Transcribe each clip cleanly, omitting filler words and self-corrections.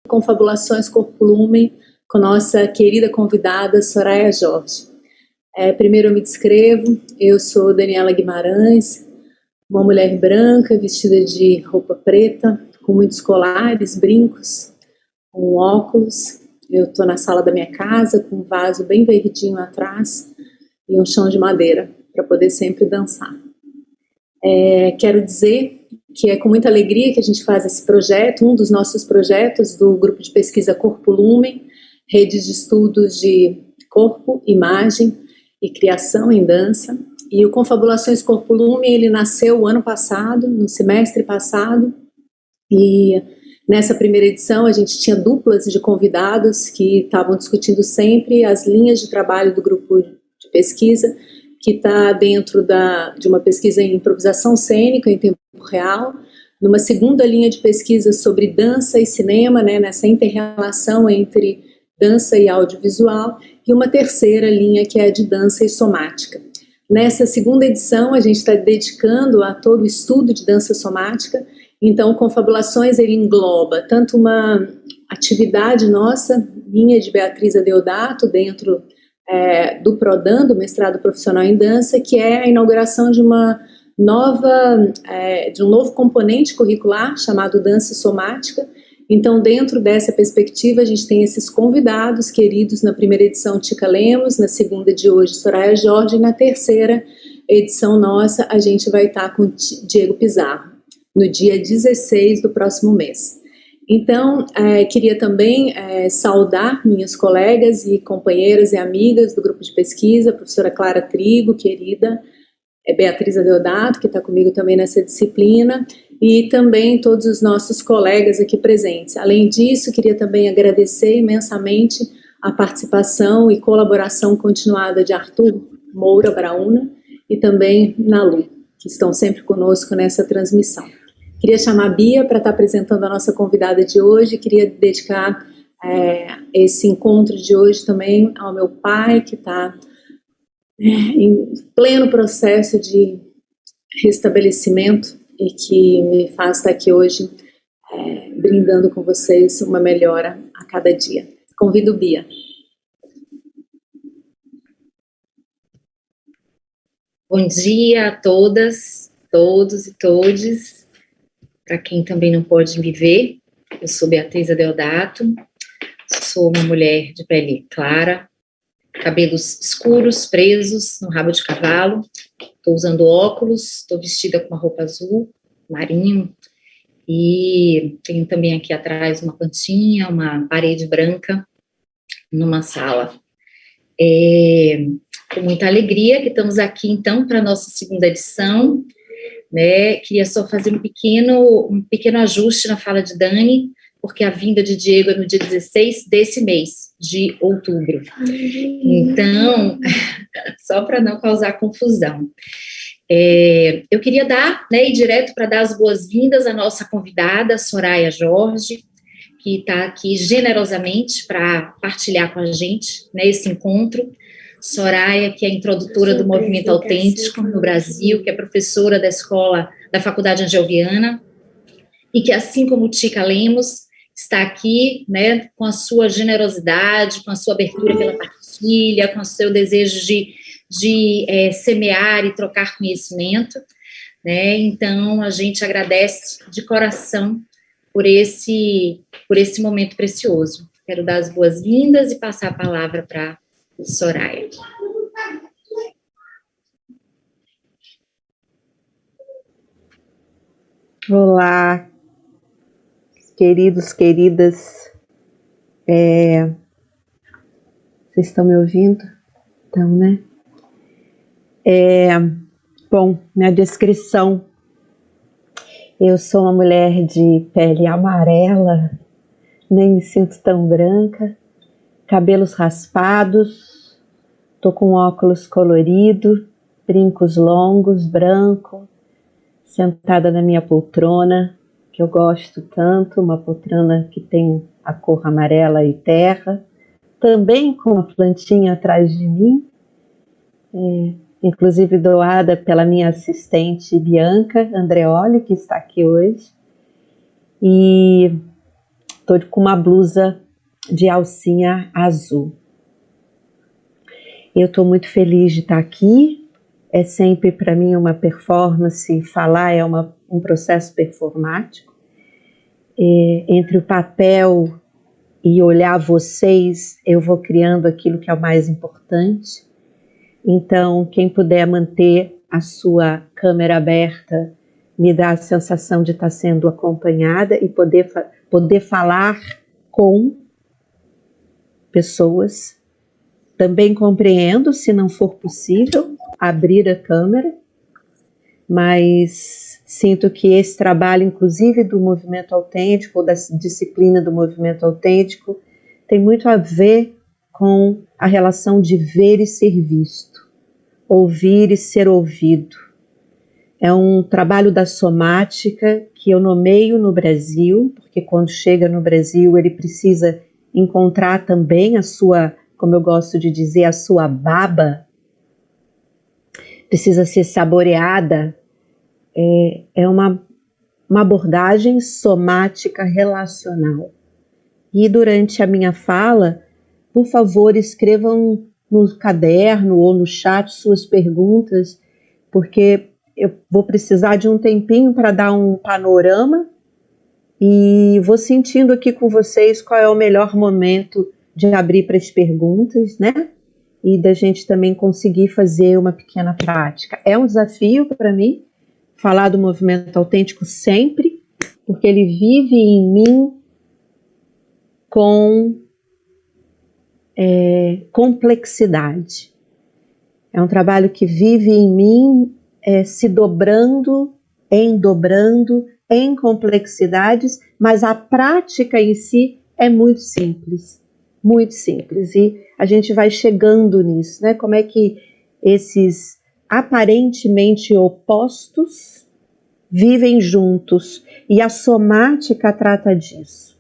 Confabulações Corpo Lumen com nossa querida convidada Soraya Jorge. Primeiro eu me descrevo, eu sou Daniela Guimarães, uma mulher branca vestida de roupa preta, com muitos colares, brincos, com óculos. Eu estou na sala da minha casa com um vaso bem verdinho atrás e um chão de madeira para poder sempre dançar. Quero dizer que é com muita alegria que a gente faz esse projeto, um dos nossos projetos do grupo de pesquisa Corpo Lumen, redes de estudos de corpo, imagem e criação em dança. E o Confabulações Corpo Lumen, ele nasceu o ano passado, no semestre passado, e nessa primeira edição a gente tinha duplas de convidados que estavam discutindo sempre as linhas de trabalho do grupo de pesquisa, que está dentro de uma pesquisa em improvisação cênica em tempo real, numa segunda linha de pesquisa sobre dança e cinema, né, nessa inter-relação entre dança e audiovisual, e uma terceira linha que é a de dança e somática. Nessa segunda edição a gente está dedicando a todo o estudo de dança somática, então Confabulações ele engloba tanto uma atividade nossa, minha de Beatriz Adeodato, dentro do PRODAN, do mestrado profissional em dança, que é a inauguração de uma de um novo componente curricular chamado dança somática. Então, dentro dessa perspectiva, a gente tem esses convidados queridos. Na primeira edição, Tica Lemos, na segunda de hoje, Soraya Jorge, e na terceira edição nossa, a gente vai estar com Diego Pizarro, no dia 16 do próximo mês. Então, queria também saudar minhas colegas e companheiras e amigas do grupo de pesquisa, a professora Clara Trigo, querida, Beatriz Adeodato, que está comigo também nessa disciplina, e também todos os nossos colegas aqui presentes. Além disso, queria também agradecer imensamente a participação e colaboração continuada de Arthur Moura Brauna e também Nalu, que estão sempre conosco nessa transmissão. Queria chamar a Bia para estar apresentando a nossa convidada de hoje, queria dedicar esse encontro de hoje também ao meu pai, que está em pleno processo de restabelecimento e que me faz estar aqui hoje brindando com vocês uma melhora a cada dia. Convido Bia. Bom dia a todas, todos e todes. Para quem também não pode me ver, eu sou Beatriz Adeodato, sou uma mulher de pele clara, cabelos escuros, presos no rabo de cavalo, estou usando óculos, estou vestida com uma roupa azul, marinho, e tenho também aqui atrás uma plantinha, uma parede branca, numa sala. Com muita alegria que estamos aqui, então, para a nossa segunda edição, né? Queria só fazer um pequeno ajuste na fala de Dani, porque a vinda de Diego é no dia 16 desse mês, de outubro. Então, só para não causar confusão. Eu queria ir direto para dar as boas-vindas à nossa convidada, Soraya Jorge, que está aqui generosamente para partilhar com a gente, né, esse encontro. Soraya, que é introdutora do Movimento Autêntico no Brasil, que é professora da Faculdade Angel-Viana, e que, assim como Tica Lemos, está aqui, né, com a sua generosidade, com a sua abertura pela partilha, com o seu desejo de semear e trocar conhecimento, né? Então a gente agradece de coração por esse momento precioso. Quero dar as boas-vindas e passar a palavra para Soraya. Olá, queridos, queridas, vocês estão me ouvindo? Então, né? Bom, minha descrição, eu sou uma mulher de pele amarela, nem me sinto tão branca, cabelos raspados, tô com óculos colorido, brincos longos, branco, sentada na minha poltrona, que eu gosto tanto, uma poltrona que tem a cor amarela e terra, também com uma plantinha atrás de mim, inclusive doada pela minha assistente Bianca Andreoli, que está aqui hoje. E Estou com uma blusa de alcinha azul. Eu estou muito feliz de estar aqui. É sempre para mim uma performance, falar é um processo performático. Entre o papel e olhar vocês, eu vou criando aquilo que é o mais importante. Então, quem puder manter a sua câmera aberta, me dá a sensação de estar sendo acompanhada e poder falar com pessoas. Também compreendo, se não for possível, abrir a câmera, mas sinto que esse trabalho, inclusive do movimento autêntico, ou da disciplina do movimento autêntico, tem muito a ver com a relação de ver e ser visto, ouvir e ser ouvido. É um trabalho da somática que eu nomeio no Brasil, porque quando chega no Brasil ele precisa encontrar também a sua, como eu gosto de dizer, a sua baba, precisa ser saboreada. É uma abordagem somática relacional. E durante a minha fala, por favor, escrevam no caderno ou no chat suas perguntas, porque eu vou precisar de um tempinho para dar um panorama e vou sentindo aqui com vocês qual é o melhor momento de abrir para as perguntas, né? E da gente também conseguir fazer uma pequena prática. É um desafio para mim falar do movimento autêntico sempre, porque ele vive em mim com complexidade. É um trabalho que vive em mim se dobrando, em complexidades, mas a prática em si é muito simples, e a gente vai chegando nisso, né? Como é que esses aparentemente opostos vivem juntos, e a somática trata disso,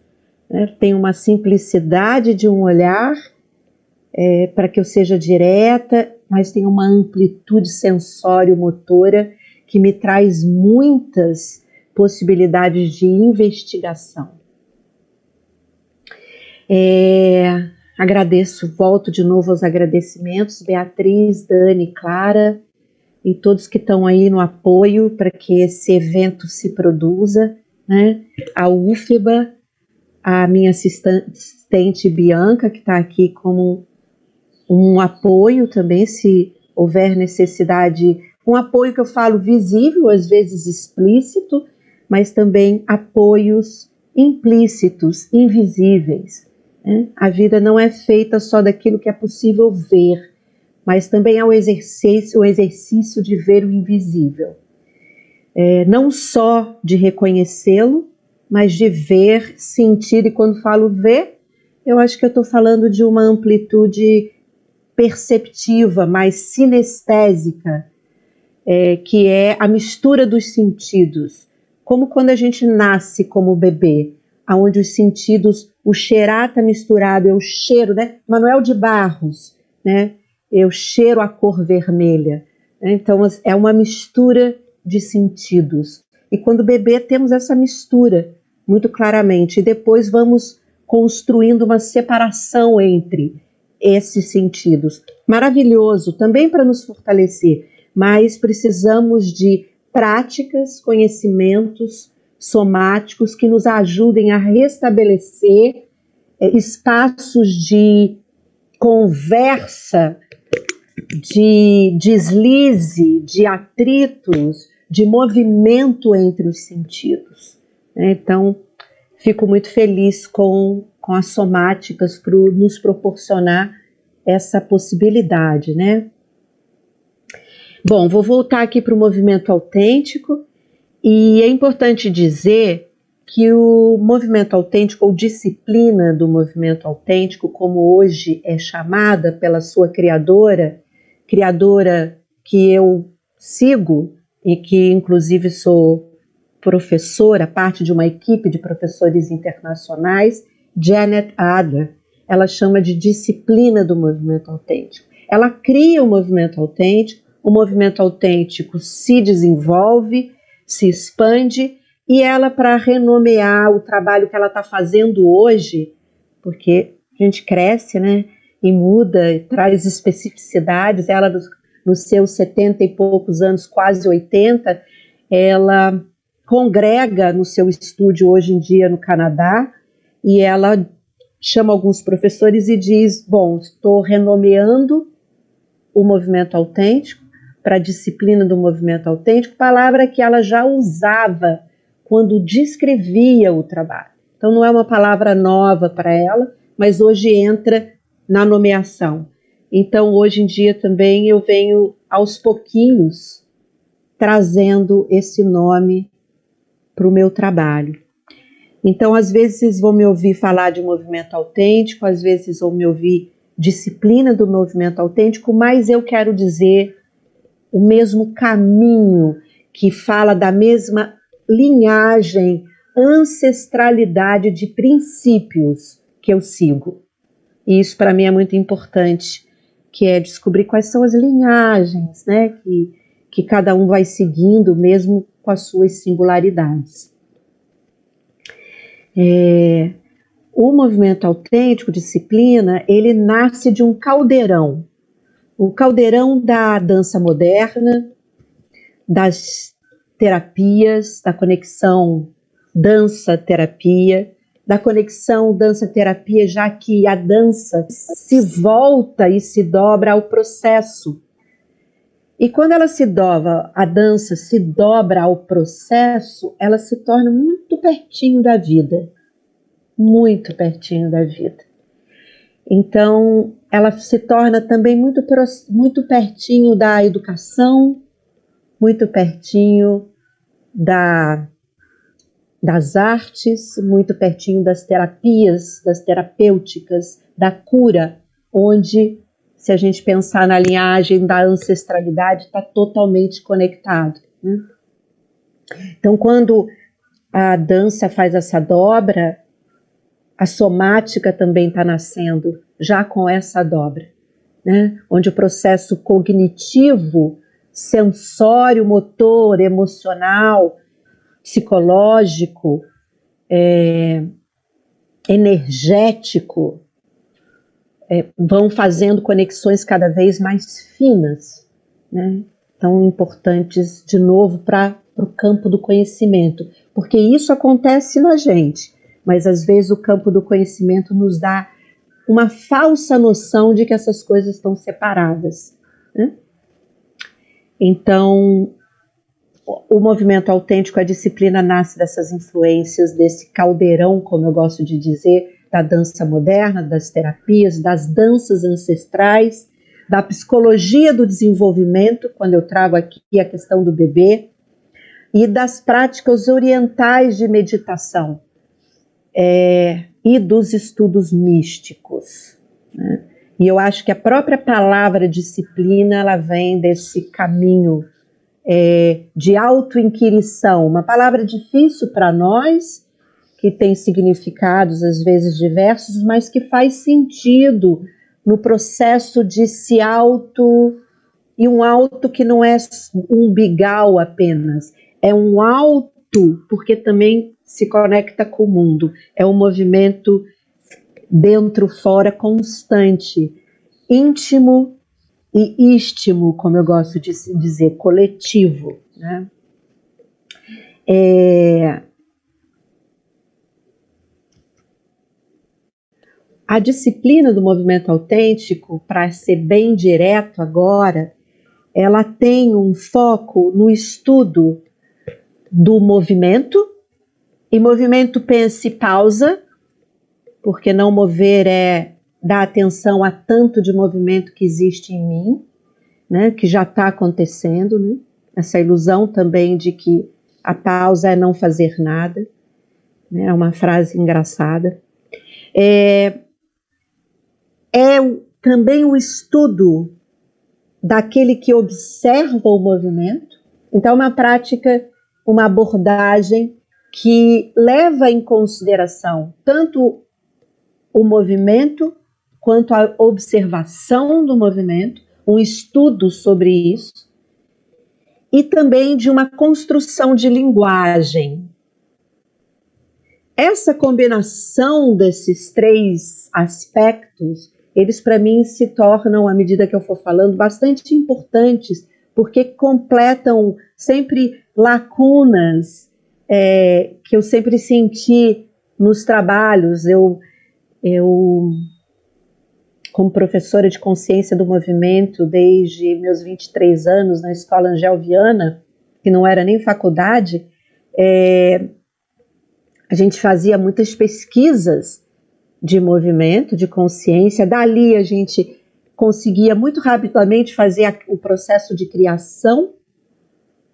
né? Tem uma simplicidade de um olhar para que eu seja direta, mas tem uma amplitude sensório-motora que me traz muitas possibilidades de investigação. Agradeço, volto de novo aos agradecimentos, Beatriz, Dani, Clara e todos que estão aí no apoio para que esse evento se produza, né? A UFBA, a minha assistente Bianca, que está aqui como um apoio também, se houver necessidade, um apoio que eu falo visível, às vezes explícito, mas também apoios implícitos, invisíveis, né? A vida não é feita só daquilo que é possível ver, mas também é o exercício de ver o invisível. Não só de reconhecê-lo, mas de ver, sentir, e quando falo ver, eu acho que eu estou falando de uma amplitude perceptiva, mais sinestésica, que é a mistura dos sentidos, como quando a gente nasce como bebê, onde os sentidos, o cheirar está misturado, eu cheiro, né? Manuel de Barros, né? Eu cheiro a cor vermelha, né? Então é uma mistura de sentidos, e quando bebê temos essa mistura muito claramente, e depois vamos construindo uma separação entre esses sentidos. Maravilhoso, também para nos fortalecer, mas precisamos de práticas, conhecimentos somáticos que nos ajudem a restabelecer espaços de conversa, de deslize, de atritos, de movimento entre os sentidos. Então, fico muito feliz com as somáticas para nos proporcionar essa possibilidade, né? Bom, vou voltar aqui para o movimento autêntico, e é importante dizer que o movimento autêntico, ou disciplina do movimento autêntico, como hoje é chamada pela sua criadora que eu sigo e que inclusive sou professora, parte de uma equipe de professores internacionais, Janet Adler, ela chama de disciplina do movimento autêntico. Ela cria o movimento autêntico se desenvolve, se expande e ela, para renomear o trabalho que ela está fazendo hoje, porque a gente cresce, né, e muda, e traz especificidades, ela nos seus 70 e poucos anos, quase 80, ela congrega no seu estúdio hoje em dia no Canadá, e ela chama alguns professores e diz, bom, estou renomeando o movimento autêntico para a disciplina do movimento autêntico, palavra que ela já usava quando descrevia o trabalho. Então não é uma palavra nova para ela, mas hoje entra na nomeação. Então hoje em dia também eu venho aos pouquinhos trazendo esse nome para o meu trabalho. Então às vezes vocês vão me ouvir falar de movimento autêntico, às vezes vão me ouvir disciplina do movimento autêntico, mas eu quero dizer o mesmo caminho, que fala da mesma linhagem, ancestralidade de princípios que eu sigo. E isso para mim é muito importante, que é descobrir quais são as linhagens, né, que cada um vai seguindo, mesmo com as suas singularidades. O movimento autêntico, disciplina, ele nasce de um caldeirão. O caldeirão da dança moderna, das terapias, da conexão dança-terapia, da conexão dança-terapia, já que a dança se volta e se dobra ao processo. E quando ela se dobra, a dança se dobra ao processo, ela se torna muito pertinho da vida. Muito pertinho da vida. Então, ela se torna também muito pertinho da educação, muito pertinho das artes, muito pertinho das terapias, das terapêuticas, da cura, onde, se a gente pensar na linhagem da ancestralidade, está totalmente conectado, né? Então, quando a dança faz essa dobra, a somática também está nascendo já com essa dobra, né? Onde o processo cognitivo, sensório, motor, emocional, psicológico, energético, vão fazendo conexões cada vez mais finas, né? Tão importantes, de novo, para o campo do conhecimento, porque isso acontece na gente, mas às vezes o campo do conhecimento nos dá uma falsa noção de que essas coisas estão separadas, né? Então, o movimento autêntico, a disciplina nasce dessas influências, desse caldeirão, como eu gosto de dizer, da dança moderna, das terapias, das danças ancestrais, da psicologia do desenvolvimento, quando eu trago aqui a questão do bebê, e das práticas orientais de meditação, e dos estudos místicos, né? E eu acho que a própria palavra disciplina, ela vem desse caminho de autoinquirição, uma palavra difícil para nós, que tem significados às vezes diversos, mas que faz sentido no processo de se e um auto que não é umbigal apenas, é um auto porque também se conecta com o mundo, é um movimento dentro, fora, constante, íntimo e ístimo, como eu gosto de dizer, coletivo, né? A disciplina do movimento autêntico, para ser bem direto agora, ela tem um foco no estudo do movimento, e movimento pensa e pausa, porque não mover é dar atenção a tanto de movimento que existe em mim, né, que já está acontecendo, né? Essa ilusão também de que a pausa é não fazer nada, né? É uma frase engraçada. Também o estudo daquele que observa o movimento. Então, uma prática, uma abordagem que leva em consideração tanto o movimento quanto a observação do movimento, um estudo sobre isso, e também de uma construção de linguagem, essa combinação desses três aspectos, eles para mim se tornam, à medida que eu for falando, bastante importantes, porque completam sempre lacunas que eu sempre senti nos trabalhos. Eu, como professora de consciência do movimento desde meus 23 anos na Escola Angel Viana, que não era nem faculdade, a gente fazia muitas pesquisas de movimento, de consciência. Dali a gente conseguia muito rapidamente fazer o processo de criação,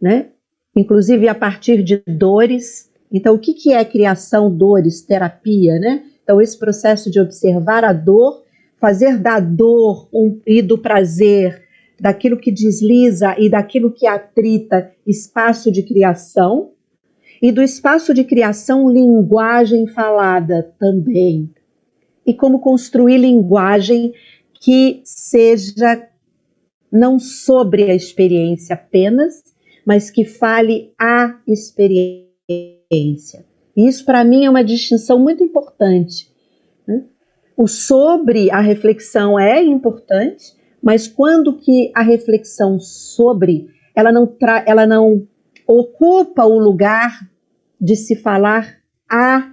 né? Inclusive a partir de dores. Então, o que é criação, dores, terapia, né? Então, esse processo de observar a dor, fazer da dor e do prazer, daquilo que desliza e daquilo que atrita, espaço de criação, e do espaço de criação, linguagem falada também. E como construir linguagem que seja não sobre a experiência apenas, mas que fale a experiência. E isso para mim é uma distinção muito importante, né? O sobre a reflexão é importante, mas quando que a reflexão sobre, ela não ocupa o lugar de se falar a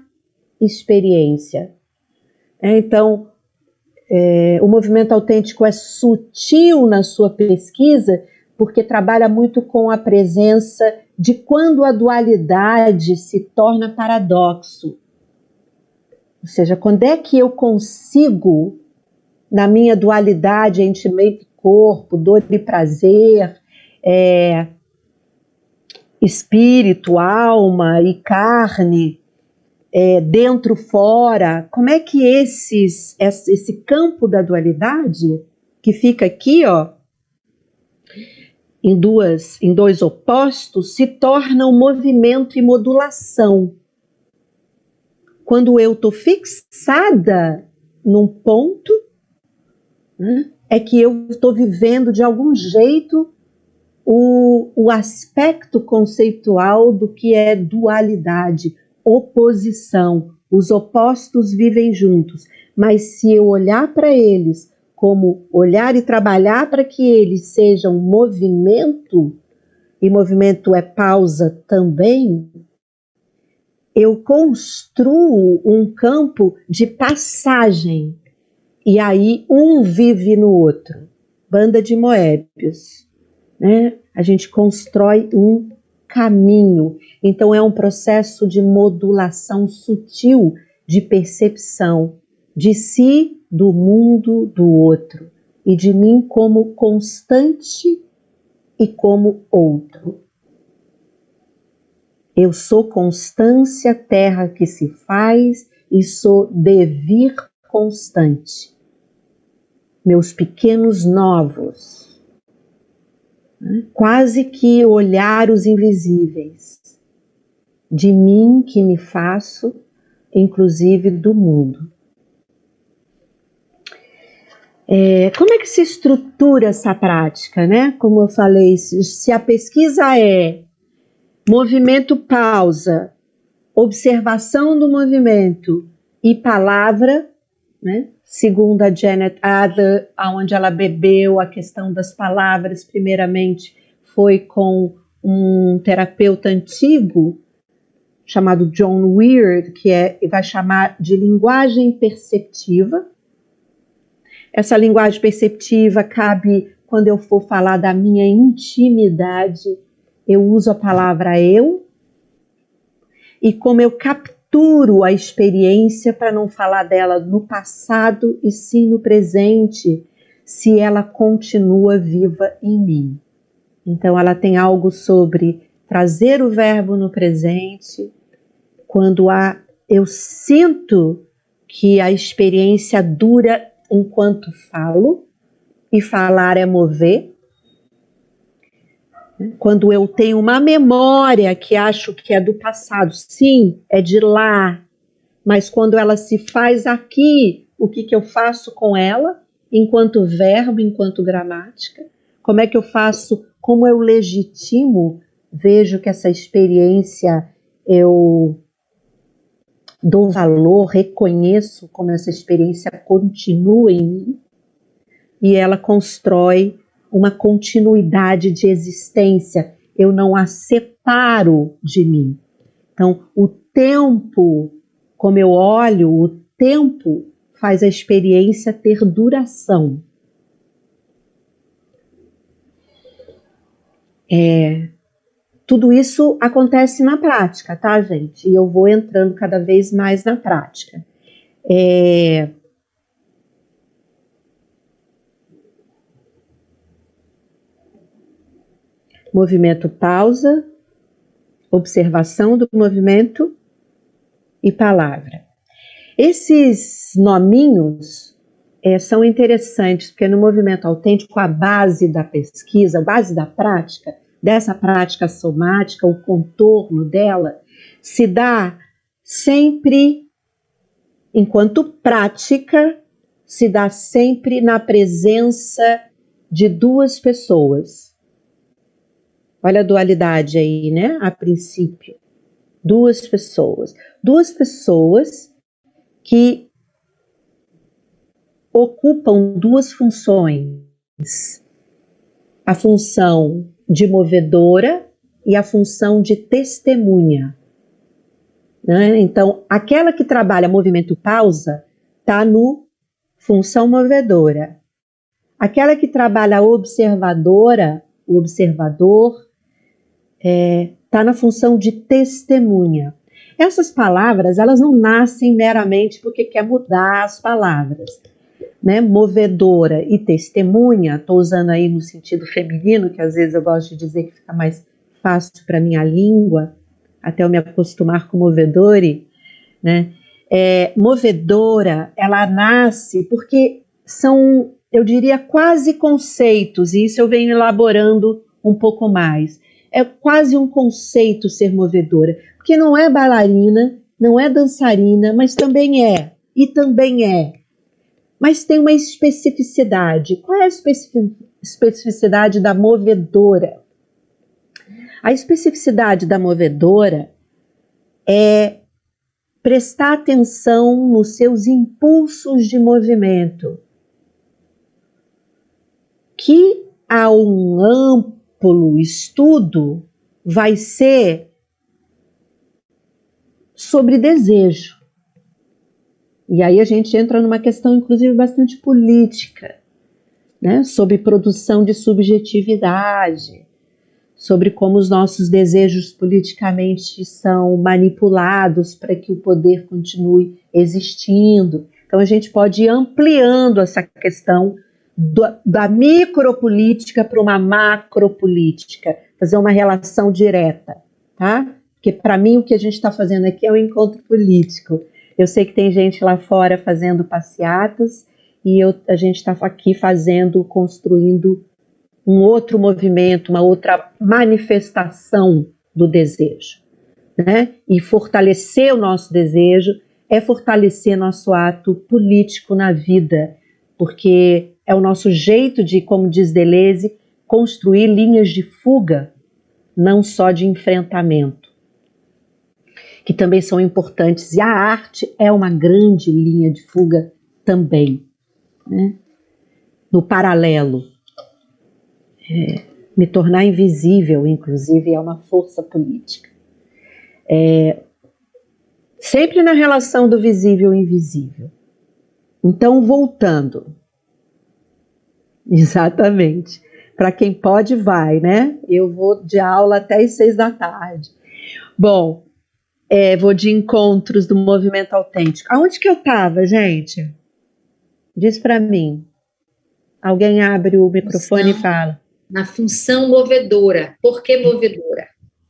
experiência. Então, o movimento autêntico é sutil na sua pesquisa, porque trabalha muito com a presença de quando a dualidade se torna paradoxo. Ou seja, quando é que eu consigo, na minha dualidade entre mente e corpo, dor e prazer, espírito, alma e carne, dentro, fora, como é que esse campo da dualidade, que fica aqui, ó, em dois opostos, se torna um movimento e modulação. Quando eu estou fixada num ponto, né, é que eu estou vivendo de algum jeito o aspecto conceitual do que é dualidade, oposição. Os opostos vivem juntos, mas se eu olhar para eles como olhar e trabalhar para que eles sejam movimento, e movimento é pausa também, eu construo um campo de passagem, e aí um vive no outro. Banda de Moebius, né? A gente constrói um caminho. Então é um processo de modulação sutil, de percepção de si, do mundo, do outro, e de mim como constante e como outro. Eu sou constância, terra que se faz, e sou devir constante. Meus pequenos novos, né? Quase que olhar os invisíveis, de mim que me faço, inclusive do mundo. Como é que se estrutura essa prática, né? Como eu falei, se a pesquisa é movimento, pausa, observação do movimento e palavra, né? Segundo a Janet Adler, onde ela bebeu a questão das palavras, primeiramente foi com um terapeuta antigo chamado John Weird, que vai chamar de linguagem perceptiva. Essa linguagem perceptiva cabe quando eu for falar da minha intimidade, eu uso a palavra eu, e como eu capturo a experiência para não falar dela no passado e sim no presente, se ela continua viva em mim. Então ela tem algo sobre trazer o verbo no presente, quando eu sinto que a experiência dura enquanto falo, e falar é mover. Quando eu tenho uma memória que acho que é do passado, sim, é de lá, mas quando ela se faz aqui, o que eu faço com ela, enquanto verbo, enquanto gramática? Como é que eu faço, como eu legitimo, vejo que essa experiência eu dou valor, reconheço como essa experiência continua em mim e ela constrói uma continuidade de existência. Eu não a separo de mim. Então, o tempo, como eu olho, o tempo faz a experiência ter duração. Tudo isso acontece na prática, tá, gente? E eu vou entrando cada vez mais na prática. Movimento pausa, observação do movimento e palavra. Esses nominhos são interessantes, porque no movimento autêntico, a base da pesquisa, a base da prática, dessa prática somática, o contorno dela, se dá sempre, enquanto prática, se dá sempre na presença de duas pessoas. Olha a dualidade aí, né? A princípio. Duas pessoas. Duas pessoas que ocupam duas funções. A função de movedora e a função de testemunha. Né? Então, aquela que trabalha movimento pausa está no função movedora. Aquela que trabalha observadora, o observador, está na função de testemunha. Essas palavras, elas não nascem meramente porque quer mudar as palavras. Né? Movedora e testemunha, estou usando aí no sentido feminino, que às vezes eu gosto de dizer que fica mais fácil para minha língua, até eu me acostumar com movedore, né? Movedora, ela nasce porque são, eu diria, quase conceitos, e isso eu venho elaborando um pouco mais. É quase um conceito ser movedora, porque não é bailarina, não é dançarina, mas também é, e também é. Mas tem uma especificidade. Qual é a especificidade da movedora? A especificidade da movedora é prestar atenção nos seus impulsos de movimento, que a um amplo estudo vai ser sobre desejo. E aí a gente entra numa questão, inclusive, bastante política, né? Sobre produção de subjetividade, sobre como os nossos desejos politicamente são manipulados para que o poder continue existindo. Então a gente pode ir ampliando essa questão da micropolítica para uma macropolítica, fazer uma relação direta, tá? Porque para mim o que a gente está fazendo aqui é um encontro político. Eu sei que tem gente lá fora fazendo passeatas e a gente está aqui construindo um outro movimento, uma outra manifestação do desejo. Né? E fortalecer o nosso desejo é fortalecer nosso ato político na vida, porque é o nosso jeito de, como diz Deleuze, construir linhas de fuga, não só de enfrentamento, que também são importantes. E a arte é uma grande linha de fuga também, né? No paralelo. Me tornar invisível, inclusive, é uma força política. Sempre na relação do visível e invisível. Então, voltando. Exatamente. Para quem pode, vai, né? Eu vou de aula até as 6 da tarde. Bom, vou de encontros do movimento autêntico. Aonde que eu estava, gente? Diz para mim. Alguém abre o microfone e fala. Na função movedora. Por que movedora?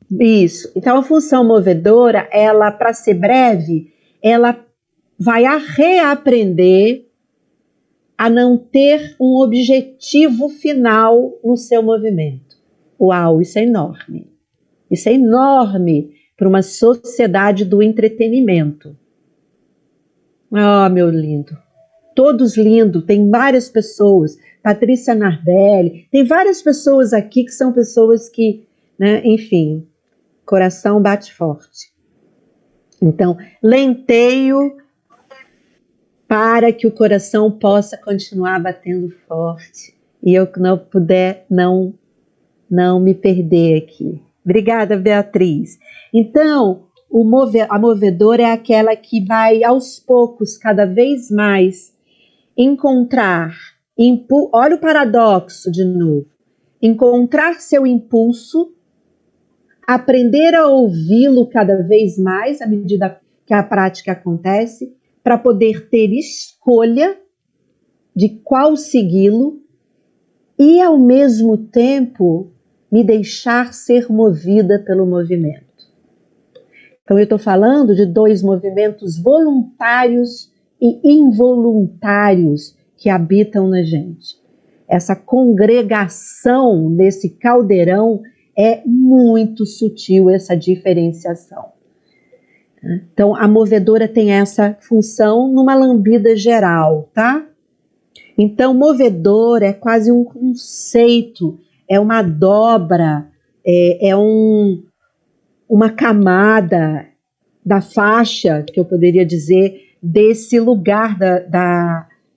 Isso. Então, a função movedora, ela, para ser breve, ela vai reaprender a não ter um objetivo final no seu movimento. Uau, isso é enorme. Isso é enorme para uma sociedade do entretenimento. Oh, meu lindo. Todos lindos, tem várias pessoas, Patrícia Nardelli, tem várias pessoas aqui que são pessoas que, né, enfim, coração bate forte. Então, lenteio para que o coração possa continuar batendo forte e eu não puder não me perder aqui. Obrigada, Beatriz. Então, a movedora é aquela que vai aos poucos, cada vez mais, encontrar, olha o paradoxo de novo, encontrar seu impulso, aprender a ouvi-lo cada vez mais à medida que a prática acontece, para poder ter escolha de qual segui-lo e, ao mesmo tempo, me deixar ser movida pelo movimento. Então, eu estou falando de 2 movimentos voluntários e involuntários que habitam na gente. Essa congregação nesse caldeirão é muito sutil, essa diferenciação. Então, a movedora tem essa função numa lambida geral, tá? Então, movedor é quase um conceito, é uma dobra, é uma camada da faixa, que eu poderia dizer, desse lugar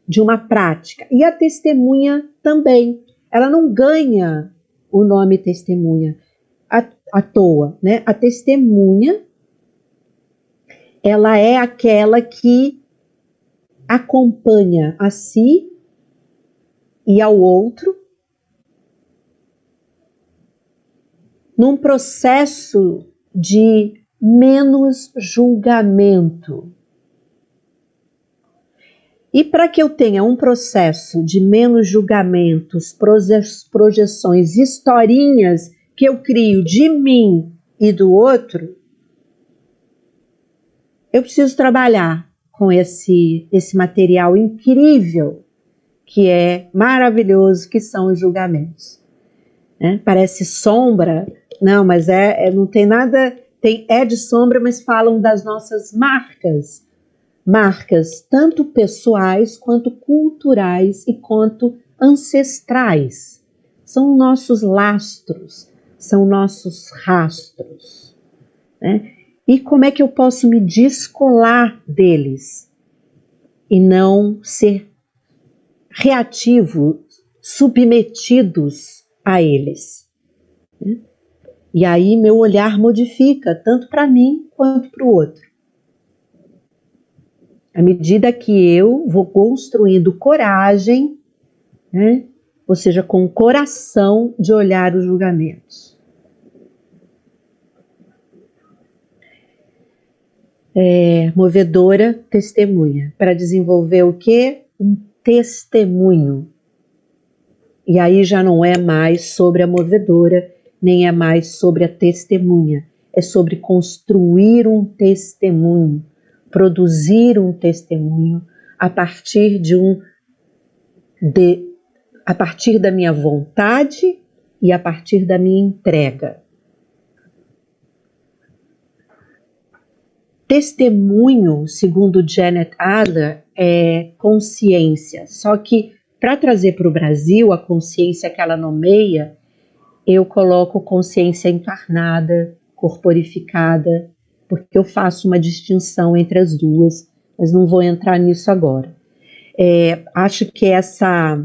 de uma prática. E a testemunha também. Ela não ganha o nome testemunha à toa, né? A testemunha, ela é aquela que acompanha a si e ao outro num processo de menos julgamento. E para que eu tenha um processo de menos julgamentos, projeções, historinhas que eu crio de mim e do outro, eu preciso trabalhar com esse material incrível, que é maravilhoso, que são os julgamentos. Parece sombra, não, mas não tem nada, é de sombra, mas falam das nossas marcas tanto pessoais, quanto culturais e quanto ancestrais. São nossos lastros, são nossos rastros, né? E como é que eu posso me descolar deles e não ser reativo, submetidos a eles? E aí meu olhar modifica, tanto para mim quanto para o outro. À medida que eu vou construindo coragem, né? Ou seja, com o coração de olhar os julgamentos. Movedora, testemunha. Para desenvolver o quê? Um testemunho. E aí já não é mais sobre a movedora, nem é mais sobre a testemunha. É sobre construir um testemunho, produzir um testemunho a partir a partir da minha vontade e a partir da minha entrega. Testemunho, segundo Janet Adler, é consciência. Só que, para trazer para o Brasil a consciência que ela nomeia, eu coloco consciência encarnada, corporificada, porque eu faço uma distinção entre as duas, mas não vou entrar nisso agora. Acho que essa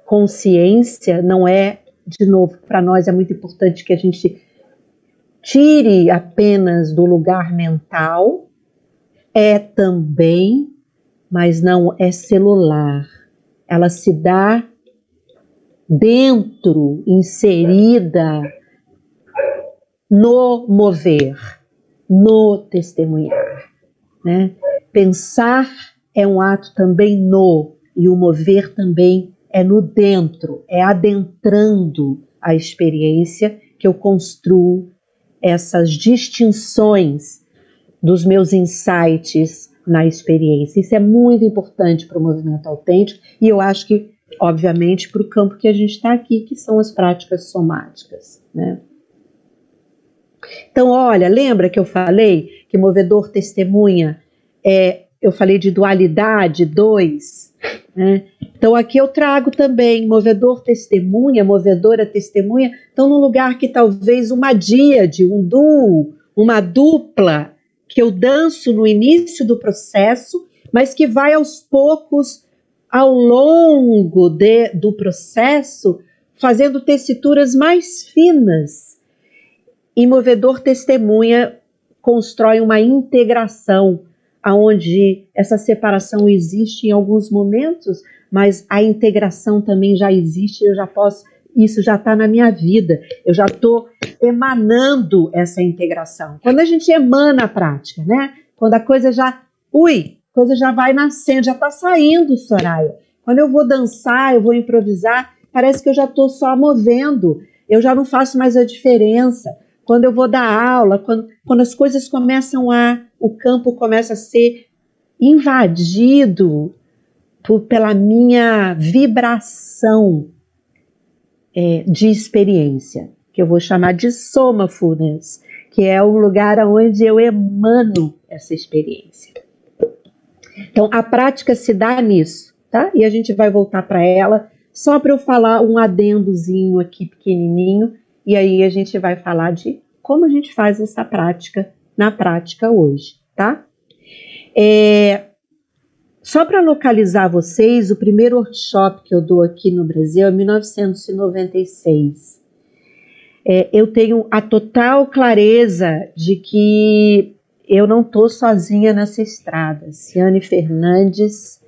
consciência não é, de novo, para nós é muito importante que a gente tire apenas do lugar mental, também, mas não é celular. Ela se dá dentro, inserida no mover, no testemunhar, né? Pensar é um ato também e o mover também é no dentro, é adentrando a experiência que eu construo essas distinções dos meus insights na experiência. Isso é muito importante para o movimento autêntico e eu acho que, obviamente, para o campo que a gente está aqui, que são as práticas somáticas, né? Então, olha, lembra que eu falei que movedor testemunha, eu falei de dualidade, 2, né? Então aqui eu trago também movedor testemunha, movedora testemunha, estão num lugar que talvez uma díade, um duo, uma dupla, que eu danço no início do processo, mas que vai aos poucos, ao longo do processo, fazendo tessituras mais finas. E Movedor Testemunha constrói uma integração, onde essa separação existe em alguns momentos, mas a integração também já existe, eu já posso, isso já está na minha vida, eu já estou emanando essa integração. Quando a gente emana a prática, né? Quando a coisa já, coisa já vai nascendo, já está saindo, Soraya. Quando eu vou dançar, eu vou improvisar, parece que eu já estou só movendo, eu já não faço mais a diferença. Quando eu vou dar aula, quando as coisas começam o campo começa a ser invadido pela minha vibração de experiência, que eu vou chamar de Somafulness, que é o lugar onde eu emano essa experiência. Então, a prática se dá nisso, tá? E a gente vai voltar para ela, só para eu falar um adendozinho aqui pequenininho, e aí a gente vai falar de como a gente faz essa prática na prática hoje, tá? Só para localizar vocês, o primeiro workshop que eu dou aqui no Brasil é 1996. Eu tenho a total clareza de que eu não estou sozinha nessa estrada. Ciane Fernandes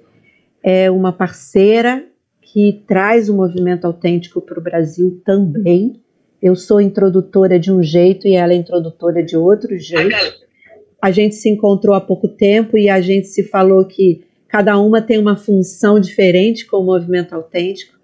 é uma parceira que traz o movimento autêntico para o Brasil também. Eu sou introdutora de um jeito e ela é introdutora de outro jeito. A gente se encontrou há pouco tempo e a gente se falou que cada uma tem uma função diferente com o movimento autêntico.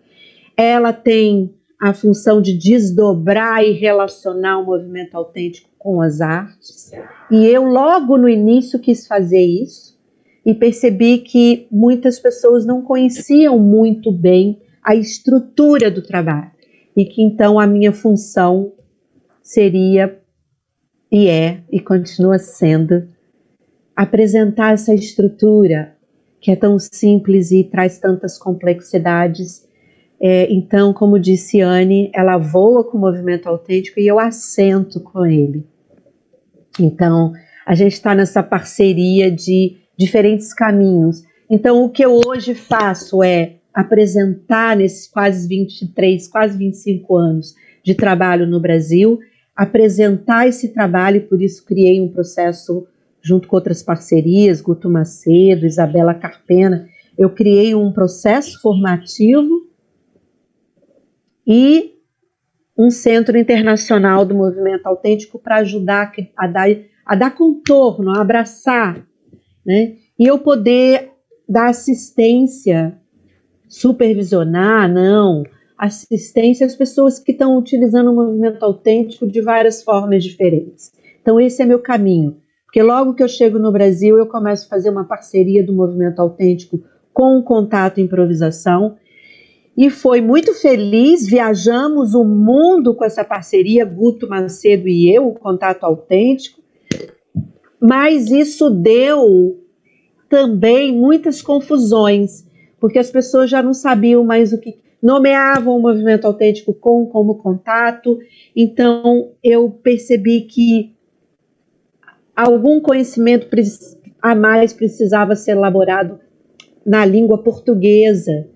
Ela tem a função de desdobrar e relacionar o movimento autêntico com as artes. E eu logo no início quis fazer isso e percebi que muitas pessoas não conheciam muito bem a estrutura do trabalho. E que então a minha função seria, e continua sendo, apresentar essa estrutura que é tão simples e traz tantas complexidades. Então, como disse Anne, ela voa com o movimento autêntico e eu assento com ele. Então, a gente está nessa parceria de diferentes caminhos. Então, o que eu hoje faço é apresentar nesses quase 23, quase 25 anos de trabalho no Brasil, apresentar esse trabalho, e por isso criei um processo junto com outras parcerias, Guto Macedo, Isabela Carpena. Eu criei um processo formativo e um centro internacional do movimento autêntico para ajudar a dar contorno, a abraçar, né? E eu poder dar assistência, supervisionar, assistência às pessoas que estão utilizando o movimento autêntico de várias formas diferentes. Então esse é meu caminho, porque logo que eu chego no Brasil eu começo a fazer uma parceria do movimento autêntico com o Contato Improvisação, e foi muito feliz, viajamos o mundo com essa parceria, Guto Macedo e eu, o Contato Autêntico, mas isso deu também muitas confusões, porque as pessoas já não sabiam mais o que, nomeavam o movimento autêntico como contato. Então eu percebi que algum conhecimento a mais precisava ser elaborado na língua portuguesa,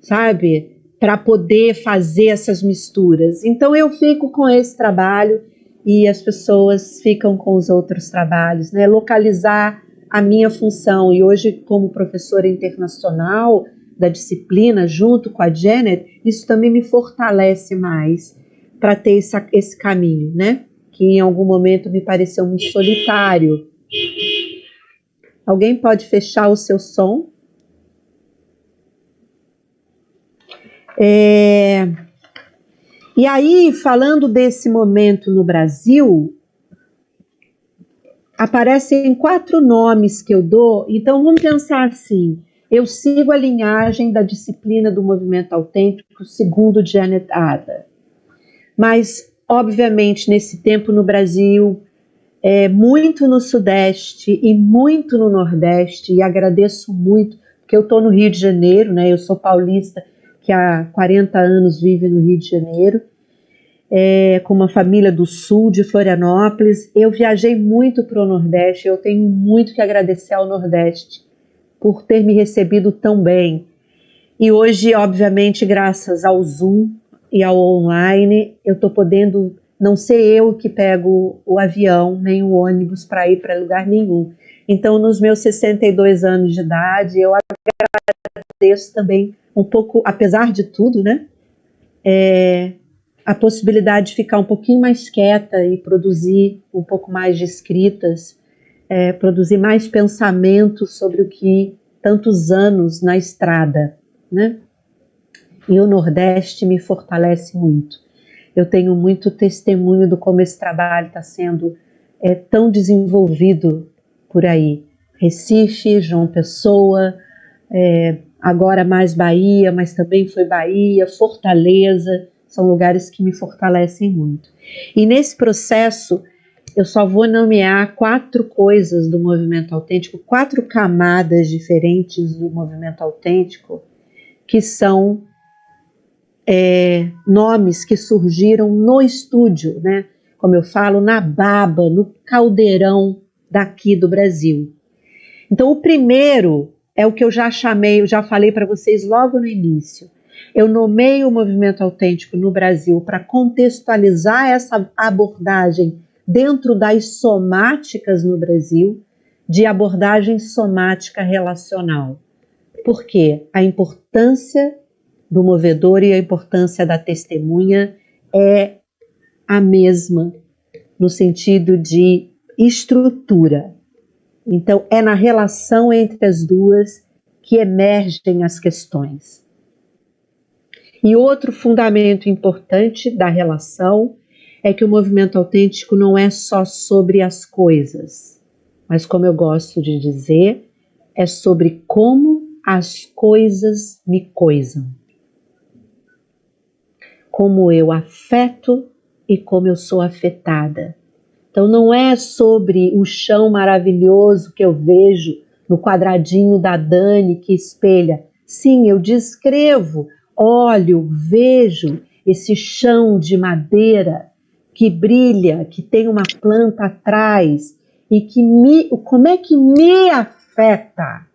sabe? Para poder fazer essas misturas. Então eu fico com esse trabalho e as pessoas ficam com os outros trabalhos, né? Localizar a minha função. E hoje, como professora internacional da disciplina, junto com a Janet, isso também me fortalece mais para ter esse caminho, né? Que em algum momento me pareceu muito solitário. Alguém pode fechar o seu som? E aí, falando desse momento no Brasil, aparecem 4 nomes que eu dou. Então vamos pensar assim: eu sigo a linhagem da disciplina do movimento autêntico segundo Janet Adler, mas obviamente nesse tempo no Brasil, muito no Sudeste e muito no Nordeste, e agradeço muito, porque eu estou no Rio de Janeiro, né? Eu sou paulista, que há 40 anos vive no Rio de Janeiro, com uma família do sul de Florianópolis. Eu viajei muito para o Nordeste, eu tenho muito que agradecer ao Nordeste por ter me recebido tão bem. E hoje, obviamente, graças ao Zoom e ao online, eu estou podendo não ser eu que pego o avião, nem o ônibus para ir para lugar nenhum. Então, nos meus 62 anos de idade, eu agradeço também um pouco, apesar de tudo, né? A possibilidade de ficar um pouquinho mais quieta e produzir um pouco mais de escritas, produzir mais pensamentos sobre o que tantos anos na estrada, né? E o Nordeste me fortalece muito. Eu tenho muito testemunho de como esse trabalho está sendo tão desenvolvido por aí. Recife, João Pessoa, agora mais Bahia, mas também foi Bahia, Fortaleza, são lugares que me fortalecem muito. E nesse processo, eu só vou nomear 4 coisas do movimento autêntico, 4 camadas diferentes do movimento autêntico, que são nomes que surgiram no estúdio, né? Como eu falo, na baba, no caldeirão daqui do Brasil. Então, o primeiro é o que eu já falei para vocês logo no início. Eu nomeio o movimento autêntico no Brasil para contextualizar essa abordagem dentro das somáticas no Brasil, de abordagem somática relacional. Por quê? A importância do movedor e a importância da testemunha é a mesma, no sentido de estrutura. Então, é na relação entre as duas que emergem as questões. E outro fundamento importante da relação é que o movimento autêntico não é só sobre as coisas, mas, como eu gosto de dizer, é sobre como as coisas me coisam. Como eu afeto e como eu sou afetada. Então não é sobre o chão maravilhoso que eu vejo no quadradinho da Dani que espelha. Sim, eu descrevo, olho, vejo esse chão de madeira que brilha, que tem uma planta atrás e que como é que me afeta?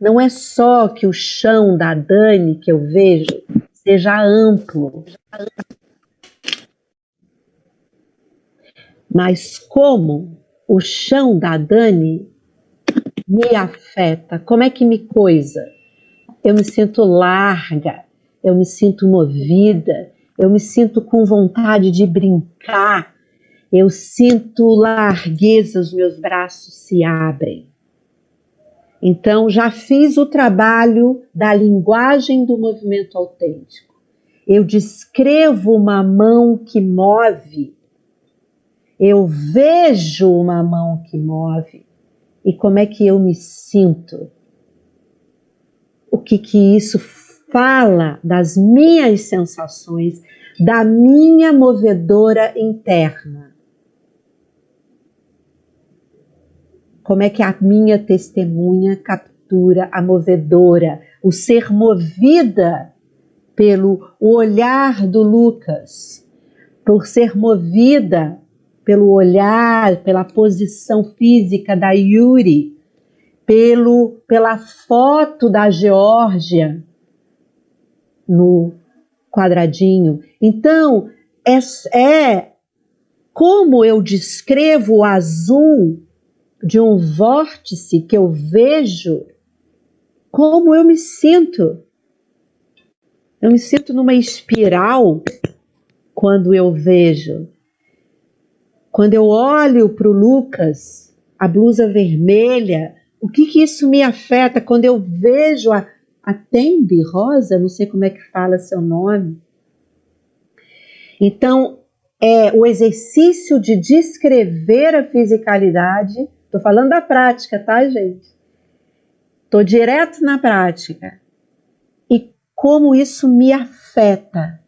Não é só que o chão da Dani que eu vejo seja amplo, mas como o chão da Dani me afeta, como é que me coisa? Eu me sinto larga, eu me sinto movida, eu me sinto com vontade de brincar, eu sinto largueza, os meus braços se abrem. Então, já fiz o trabalho da linguagem do movimento autêntico. Eu descrevo uma mão que move, eu vejo uma mão que move, e como é que eu me sinto? O que isso fala das minhas sensações, da minha movedora interna? Como é que a minha testemunha captura a movedora, o ser movida pelo olhar do Lucas, por ser movida pelo olhar, pela posição física da Yuri, pela foto da Geórgia no quadradinho. Então, é como eu descrevo o azul de um vórtice que eu vejo, como eu me sinto. Eu me sinto numa espiral quando eu vejo. Quando eu olho para o Lucas, a blusa vermelha, o que isso me afeta? Quando eu vejo a Tembi Rosa, não sei como é que fala seu nome. Então, o exercício de descrever a fisicalidade. Estou falando da prática, tá, gente? Estou direto na prática. E como isso me afeta.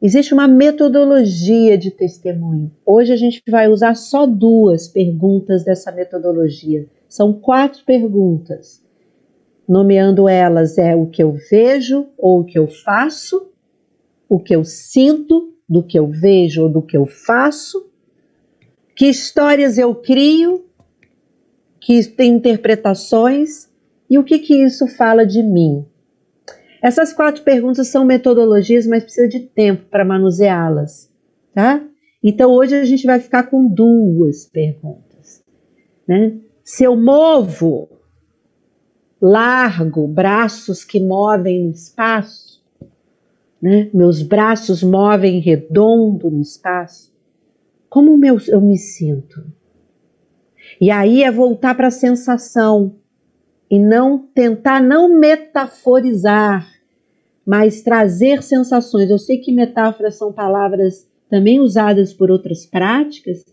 Existe uma metodologia de testemunho. Hoje a gente vai usar só 2 perguntas dessa metodologia. São 4 perguntas. Nomeando elas o que eu vejo ou o que eu faço, o que eu sinto, do que eu vejo ou do que eu faço, que histórias eu crio, que tem interpretações, e o que isso fala de mim? Essas 4 perguntas são metodologias, mas precisa de tempo para manuseá-las, tá? Então hoje a gente vai ficar com 2 perguntas, né? Se eu movo, largo, braços que movem no espaço, né? Meus braços movem redondo no espaço, como eu me sinto? E aí é voltar para a sensação e tentar não metaforizar, mas trazer sensações. Eu sei que metáforas são palavras também usadas por outras práticas,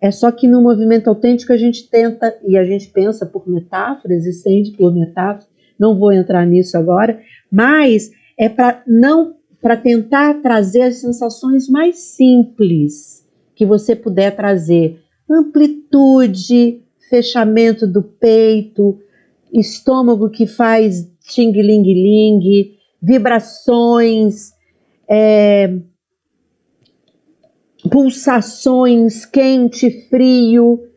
é só que no movimento autêntico a gente tenta, e a gente pensa por metáforas e sente por metáforas, não vou entrar nisso agora, mas é para tentar trazer as sensações mais simples que você puder trazer. Amplitude, fechamento do peito, estômago que faz ting-ling-ling, vibrações, pulsações, quente, frio.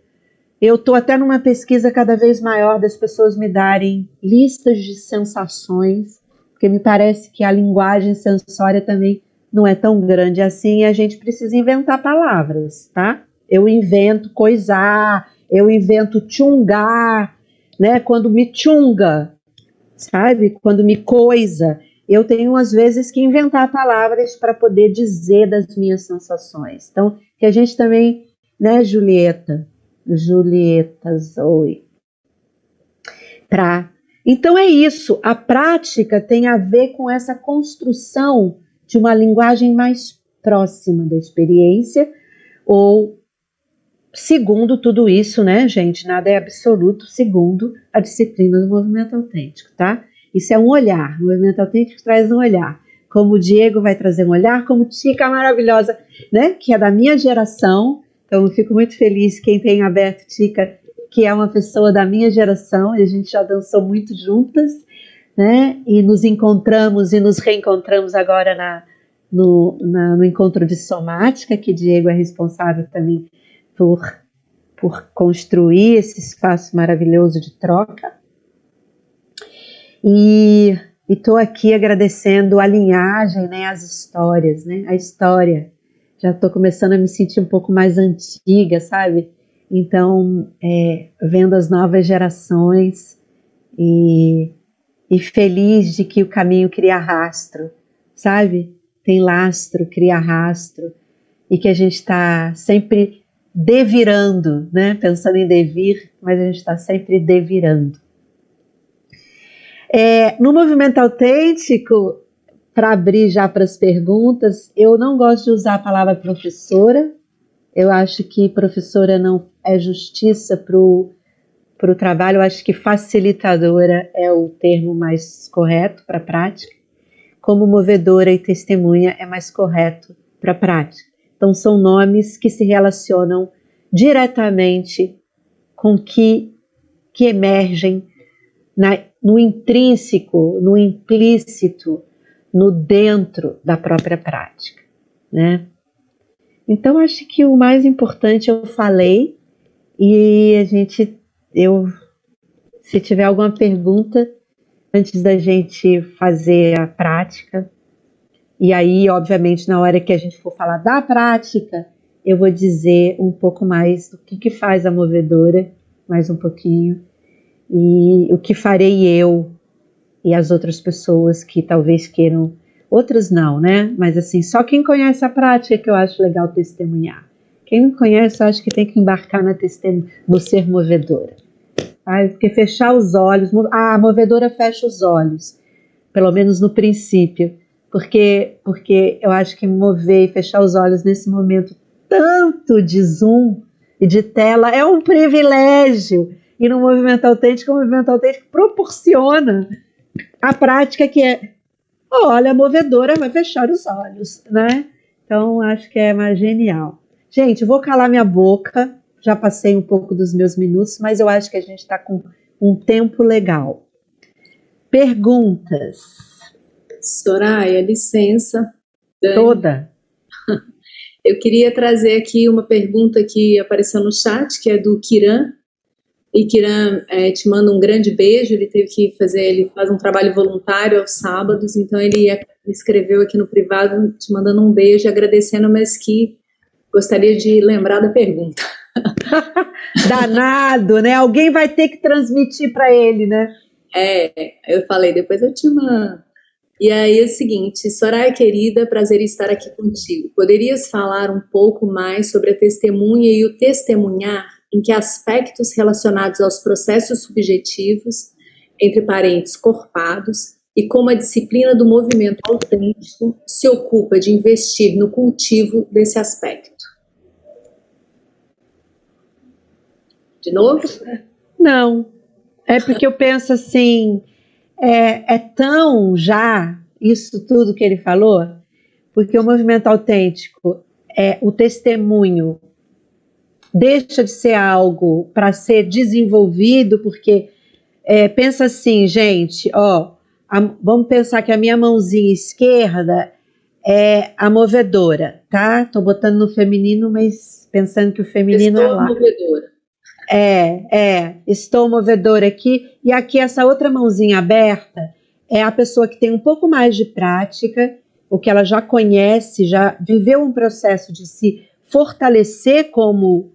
Eu estou até numa pesquisa cada vez maior das pessoas me darem listas de sensações, porque me parece que a linguagem sensória também não é tão grande assim e a gente precisa inventar palavras, tá? Eu invento coisar, eu invento tchungar, né? Quando me tchunga, sabe? Quando me coisa, eu tenho às vezes que inventar palavras para poder dizer das minhas sensações. Então, que a gente também, né, Julieta Zoe, então é isso, a prática tem a ver com essa construção de uma linguagem mais próxima da experiência, ou segundo tudo isso, né, gente, nada é absoluto, segundo a disciplina do movimento autêntico, tá? Isso é um olhar, o movimento autêntico traz um olhar, como o Diego vai trazer um olhar, como Tica maravilhosa, né, que é da minha geração, então eu fico muito feliz quem tem aberto Tica, que é uma pessoa da minha geração, e a gente já dançou muito juntas, né, e nos encontramos e nos reencontramos agora no encontro de somática, que Diego é responsável também por construir esse espaço maravilhoso de troca. E estou aqui agradecendo a linhagem, né, as histórias, né, a história. Já estou começando a me sentir um pouco mais antiga, sabe? Então, vendo as novas gerações e feliz de que o caminho cria rastro, sabe? Tem lastro, cria rastro, e que a gente está sempre devirando, né? Pensando em devir, mas a gente está sempre devirando. No movimento autêntico, para abrir já para as perguntas, eu não gosto de usar a palavra professora. Eu acho que professora não é justiça para o trabalho. Eu acho que facilitadora é o termo mais correto para a prática. Como movedora e testemunha é mais correto para a prática. Então são nomes que se relacionam diretamente com que emergem no intrínseco, no implícito, no dentro da própria prática, né? Então acho que o mais importante eu falei, e se tiver alguma pergunta antes da gente fazer a prática, e aí obviamente na hora que a gente for falar da prática, eu vou dizer um pouco mais do que faz a movedora, mais um pouquinho, e o que farei eu e as outras pessoas que talvez queiram, outras não, né? Mas assim, só quem conhece a prática que eu acho legal testemunhar. Quem não conhece, eu acho que tem que embarcar no ser movedora. Porque fechar os olhos, a movedora fecha os olhos, pelo menos no princípio, porque eu acho que mover e fechar os olhos nesse momento tanto de zoom e de tela é um privilégio. E no movimento autêntico, o movimento autêntico proporciona a prática que olha, a movedora vai fechar os olhos, né? Então, acho que é mais genial. Gente, vou calar minha boca, já passei um pouco dos meus minutos, mas eu acho que a gente está com um tempo legal. Perguntas? Soraya, licença, Dani, toda. eu queria trazer aqui uma pergunta que apareceu no chat, que é do Kiran. E Kiran te manda um grande beijo. Ele teve que fazer, ele faz um trabalho voluntário aos sábados, então ele me escreveu aqui no privado te mandando um beijo, agradecendo, mas que gostaria de lembrar da pergunta. Danado, né? Alguém vai ter que transmitir para ele, né? Eu falei, depois eu te mando. E aí é o seguinte, Soraya querida, prazer em estar aqui contigo. Poderias falar um pouco mais sobre a testemunha e o testemunhar? Em que aspectos relacionados aos processos subjetivos entre parentes corpados e como a disciplina do movimento autêntico se ocupa de investir no cultivo desse aspecto? De novo? Não, é porque eu penso assim, é tão já isso tudo que ele falou, porque o movimento autêntico, o testemunho, deixa de ser algo para ser desenvolvido, porque pensa assim, gente, vamos pensar que a minha mãozinha esquerda é a movedora, tá? Tô botando no feminino, mas pensando que o feminino é lá. Estou movedora. Estou movedora aqui, e aqui essa outra mãozinha aberta é a pessoa que tem um pouco mais de prática, o que ela já conhece, já viveu um processo de se fortalecer como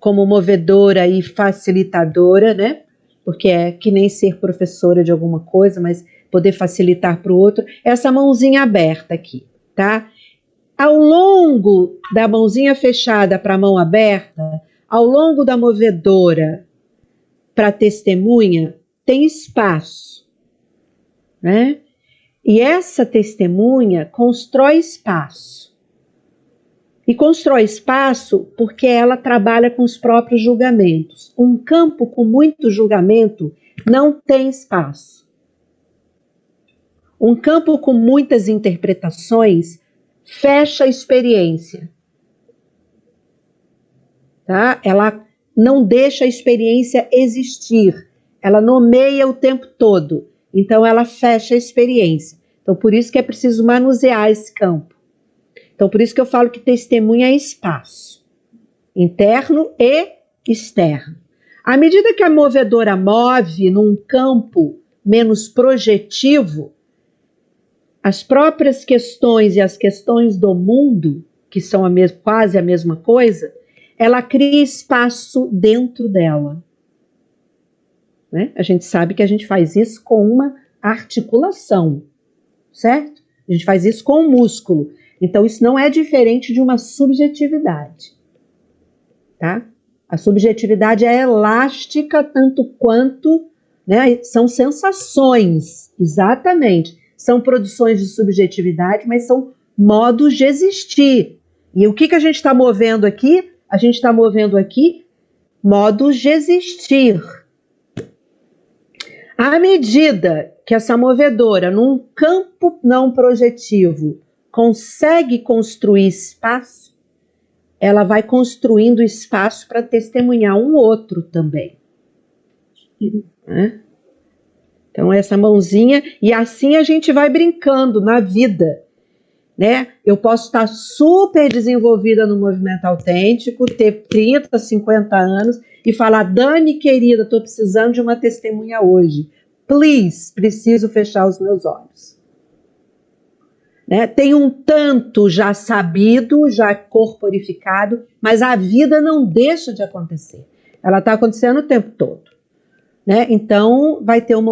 movedora e facilitadora, né? Porque é que nem ser professora de alguma coisa, mas poder facilitar para o outro. Essa mãozinha aberta aqui, tá? Ao longo da mãozinha fechada para a mão aberta, ao longo da movedora para testemunha, tem espaço, né? E essa testemunha constrói espaço. E constrói espaço porque ela trabalha com os próprios julgamentos. Um campo com muito julgamento não tem espaço. Um campo com muitas interpretações fecha a experiência. Tá? Ela não deixa a experiência existir. Ela nomeia o tempo todo. Então ela fecha a experiência. Então por isso que é preciso manusear esse campo. Então, por isso que eu falo que testemunha é espaço, interno e externo. À medida que a movedora move num campo menos projetivo, as próprias questões e as questões do mundo, que são quase a mesma coisa, ela cria espaço dentro dela. Né? A gente sabe que a gente faz isso com uma articulação, certo? A gente faz isso com o músculo. Então, isso não é diferente de uma subjetividade, tá? A subjetividade é elástica tanto quanto, né, são sensações, exatamente. São produções de subjetividade, mas são modos de existir. E o que a gente está movendo aqui? A gente está movendo aqui modos de existir. À medida que essa movedora, num campo não projetivo, consegue construir espaço, ela vai construindo espaço para testemunhar um outro também. Né? Então, essa mãozinha, e assim a gente vai brincando na vida. Né? Eu posso estar super desenvolvida no movimento autêntico, ter 30, 50 anos e falar, Dani, querida, estou precisando de uma testemunha hoje. Please, preciso fechar os meus olhos. Né? Tem um tanto já sabido, já corporificado, mas a vida não deixa de acontecer. Ela está acontecendo o tempo todo. Né? Então,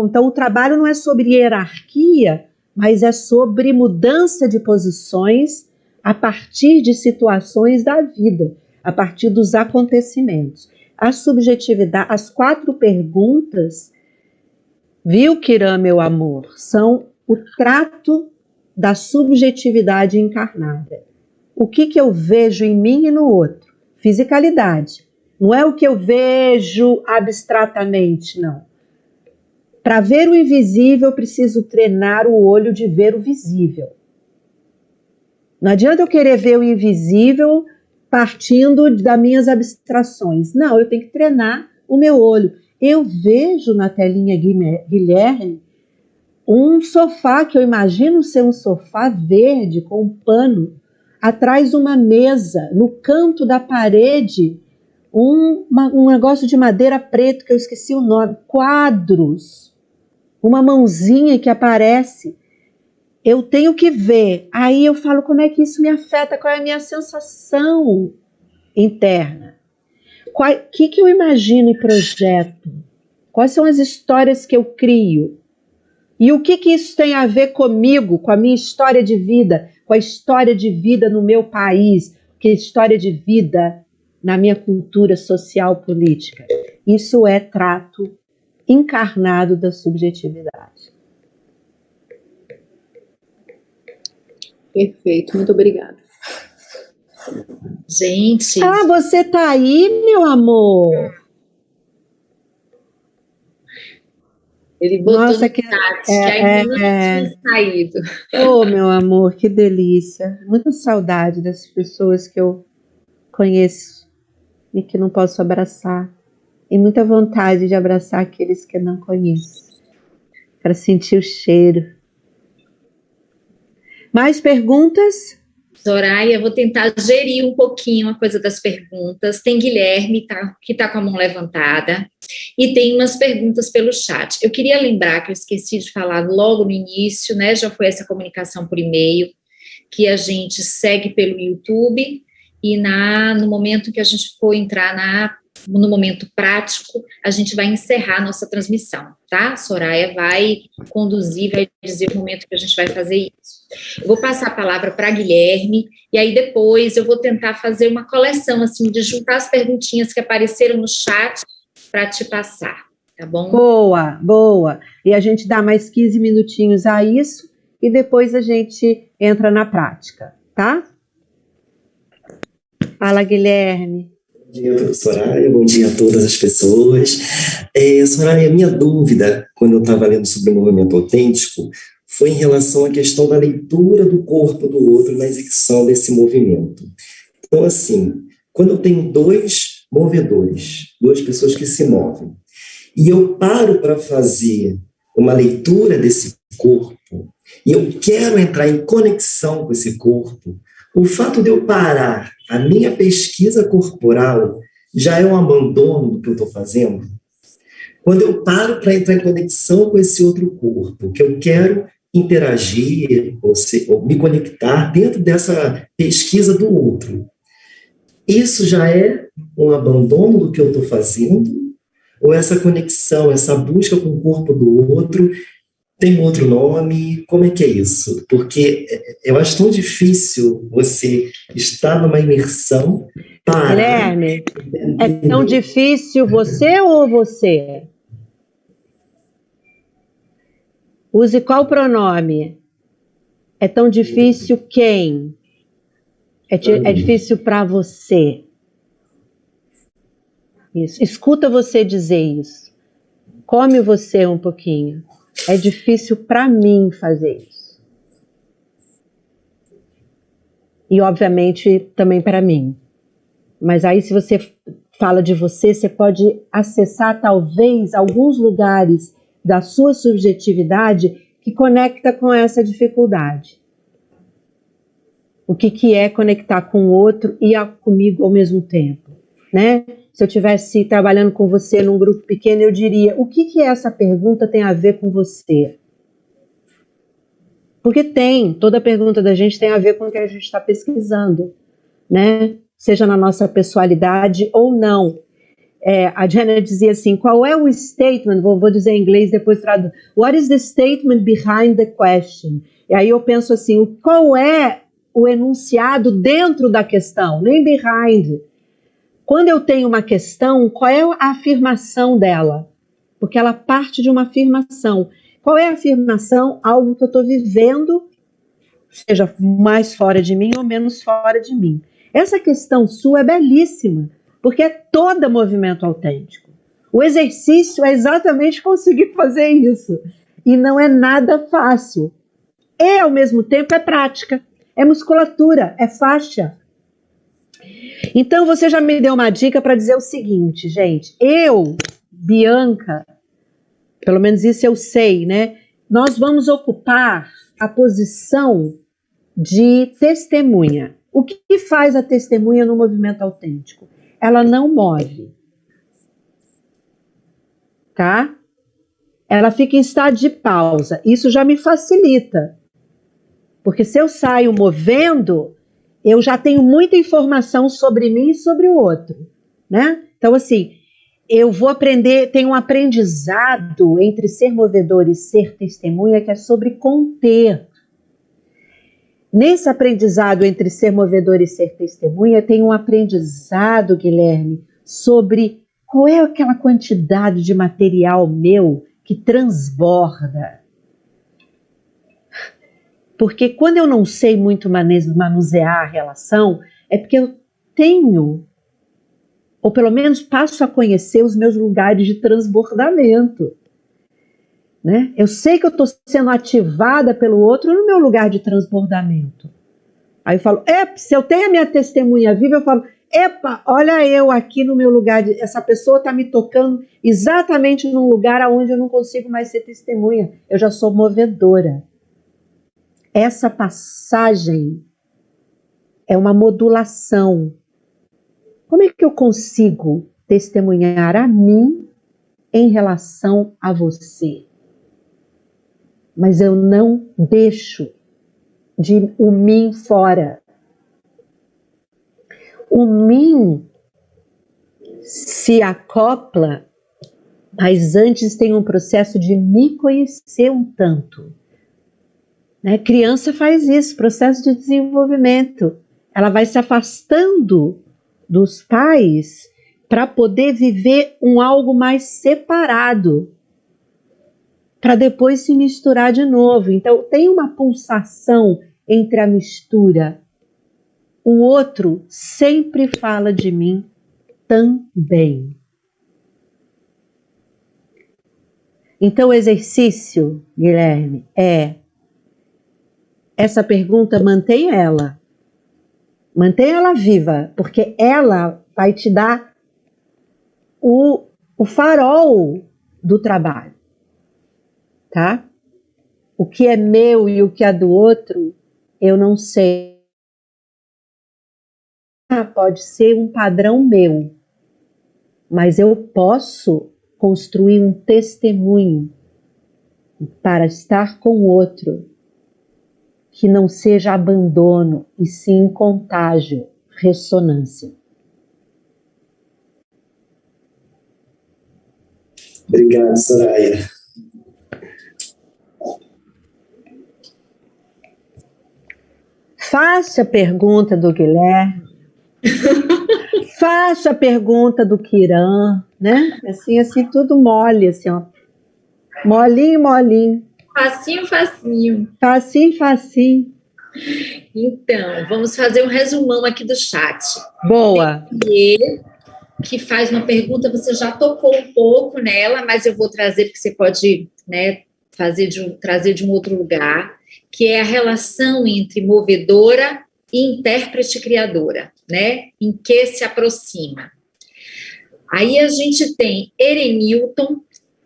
então, o trabalho não é sobre hierarquia, mas é sobre mudança de posições a partir de situações da vida, a partir dos acontecimentos. A subjetividade, as 4 perguntas, viu, Kiran, meu amor, são o trato da subjetividade encarnada. O que eu vejo em mim e no outro? Fisicalidade. Não é o que eu vejo abstratamente, não. Para ver o invisível, eu preciso treinar o olho de ver o visível. Não adianta eu querer ver o invisível partindo das minhas abstrações. Não, eu tenho que treinar o meu olho. Eu vejo na telinha Guilherme um sofá que eu imagino ser um sofá verde com um pano, atrás uma mesa, no canto da parede, um negócio de madeira preto, que eu esqueci o nome, quadros, uma mãozinha que aparece. Eu tenho que ver. Aí eu falo, como é que isso me afeta? Qual é a minha sensação interna? O que eu imagino e projeto? Quais são as histórias que eu crio? E o que isso tem a ver comigo, com a minha história de vida, com a história de vida no meu país, que é história de vida na minha cultura social política? Isso é trato encarnado da subjetividade. Perfeito, muito obrigada. Gente. Ah, você tá aí, meu amor? Ele botou Nossa, no chat, que ainda não tinha saído. Oh, meu amor, que delícia. Muita saudade das pessoas que eu conheço e que não posso abraçar. E muita vontade de abraçar aqueles que eu não conheço, para sentir o cheiro. Mais perguntas? Soraya, vou tentar gerir um pouquinho a coisa das perguntas. Tem Guilherme, que está com a mão levantada, e tem umas perguntas pelo chat. Eu queria lembrar que eu esqueci de falar logo no início, né? Já foi essa comunicação por e-mail, que a gente segue pelo YouTube, e no momento que a gente for entrar no momento prático, a gente vai encerrar a nossa transmissão, tá? Soraya vai conduzir, vai dizer o momento que a gente vai fazer isso. Eu vou passar a palavra para Guilherme, e aí depois eu vou tentar fazer uma coleção, assim, de juntar as perguntinhas que apareceram no chat para te passar, tá bom? Boa, boa. E a gente dá mais 15 minutinhos a isso, e depois a gente entra na prática, tá? Fala, Guilherme. Bom dia, Soraya, bom dia a todas as pessoas. Soraya, minha dúvida, quando eu estava lendo sobre o movimento autêntico, foi em relação à questão da leitura do corpo do outro na execução desse movimento. Então, assim, quando eu tenho dois movedores, duas pessoas que se movem, e eu paro para fazer uma leitura desse corpo, e eu quero entrar em conexão com esse corpo, o fato de eu parar a minha pesquisa corporal já é um abandono do que eu estou fazendo? Quando eu paro para entrar em conexão com esse outro corpo, que eu quero interagir ou me conectar dentro dessa pesquisa do outro, isso já é um abandono do que eu estou fazendo? Ou essa conexão, essa busca com o corpo do outro tem outro nome? Como é que é isso? Porque eu acho tão difícil você estar numa imersão para... Guilherme, é tão difícil você ou você? Use qual pronome? É tão difícil quem? É difícil para você. Isso. Escuta você dizer isso. Come você um pouquinho. É difícil para mim fazer isso. E, obviamente, também para mim. Mas aí, se você fala de você, você pode acessar, talvez, alguns lugares da sua subjetividade que conecta com essa dificuldade. O que é conectar com o outro e comigo ao mesmo tempo, né? Se eu estivesse trabalhando com você num grupo pequeno, eu diria, o que essa pergunta tem a ver com você? Porque toda pergunta da gente tem a ver com o que a gente está pesquisando, né? Seja na nossa pessoalidade ou não. A Diana dizia assim, qual é o statement, vou dizer em inglês, depois traduzo. What is the statement behind the question? E aí eu penso assim, qual é o enunciado dentro da questão? Nem behind. Quando eu tenho uma questão, qual é a afirmação dela? Porque ela parte de uma afirmação. Qual é a afirmação? Algo que eu estou vivendo, seja mais fora de mim ou menos fora de mim. Essa questão sua é belíssima, porque é todo movimento autêntico. O exercício é exatamente conseguir fazer isso. E não é nada fácil. E, ao mesmo tempo, é prática, é musculatura, é faixa. Então, você já me deu uma dica para dizer o seguinte, gente. Eu, Bianca, pelo menos isso eu sei, né? nós vamos ocupar a posição de testemunha. O que faz a testemunha no movimento autêntico? Ela não move, tá? Ela fica em estado de pausa. Isso já me facilita, porque se eu saio movendo, eu já tenho muita informação sobre mim e sobre o outro, né? Então, assim, eu vou aprender, tem um aprendizado entre ser movedor e ser testemunha que é sobre conter. Nesse aprendizado entre ser movedor e ser testemunha, tem um aprendizado, Guilherme, sobre qual é aquela quantidade de material meu que transborda. Porque quando eu não sei muito manusear a relação, é porque eu tenho, ou pelo menos passo a conhecer os meus lugares de transbordamento. Né? Eu sei que eu estou sendo ativada pelo outro no meu lugar de transbordamento. Aí eu falo, se eu tenho a minha testemunha viva, eu falo, epa, olha eu aqui no meu lugar, essa pessoa está me tocando exatamente num lugar onde eu não consigo mais ser testemunha, eu já sou movedora. Essa passagem é uma modulação. Como é que eu consigo testemunhar a mim em relação a você? Mas eu não deixo o mim fora. O mim se acopla, mas antes tem um processo de me conhecer um tanto. Né? Criança faz isso, processo de desenvolvimento. Ela vai se afastando dos pais para poder viver algo mais separado, para depois se misturar de novo. Então, tem uma pulsação entre a mistura. O outro sempre fala de mim também. Então, o exercício, Guilherme, essa pergunta, mantenha ela viva, porque ela vai te dar o farol do trabalho. Tá? O que é meu e o que é do outro, eu não sei. Pode ser um padrão meu, mas eu posso construir um testemunho para estar com o outro, que não seja abandono, e sim contágio, ressonância. Obrigado, Soraya. Faça a pergunta do Guilherme, faça a pergunta do Kiran, né? Assim, tudo mole, assim, ó. Molinho, molinho. Facinho, facinho. Facinho, facinho. Então, vamos fazer um resumão aqui do chat. Boa. Que faz uma pergunta, você já tocou um pouco nela, mas eu vou trazer, porque você pode, né, trazer de um outro lugar, que é a relação entre movedora e intérprete criadora, né? Em que se aproxima. Aí a gente tem Erenilton,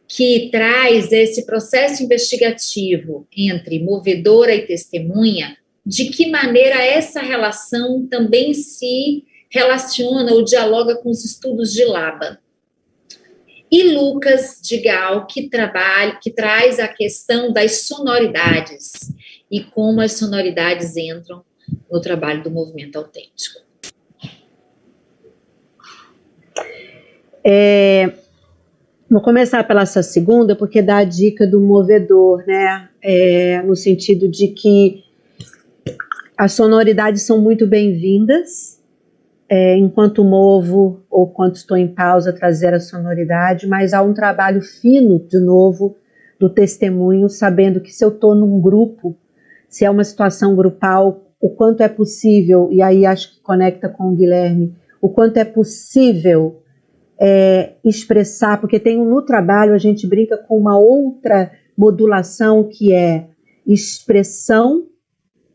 que traz esse processo investigativo entre movedora e testemunha, de que maneira essa relação também se relaciona ou dialoga com os estudos de Laban. E Lucas de Gal, que traz a questão das sonoridades e como as sonoridades entram no trabalho do movimento autêntico. Vou começar pela essa segunda, porque dá a dica do movedor, né? No sentido de que as sonoridades são muito bem-vindas, enquanto movo ou quando estou em pausa, trazer a sonoridade, mas há um trabalho fino, de novo, do testemunho, sabendo que se eu estou num grupo, se é uma situação grupal, o quanto é possível, e aí acho que conecta com o Guilherme, o quanto é possível expressar, porque no trabalho a gente brinca com uma outra modulação que é expressão,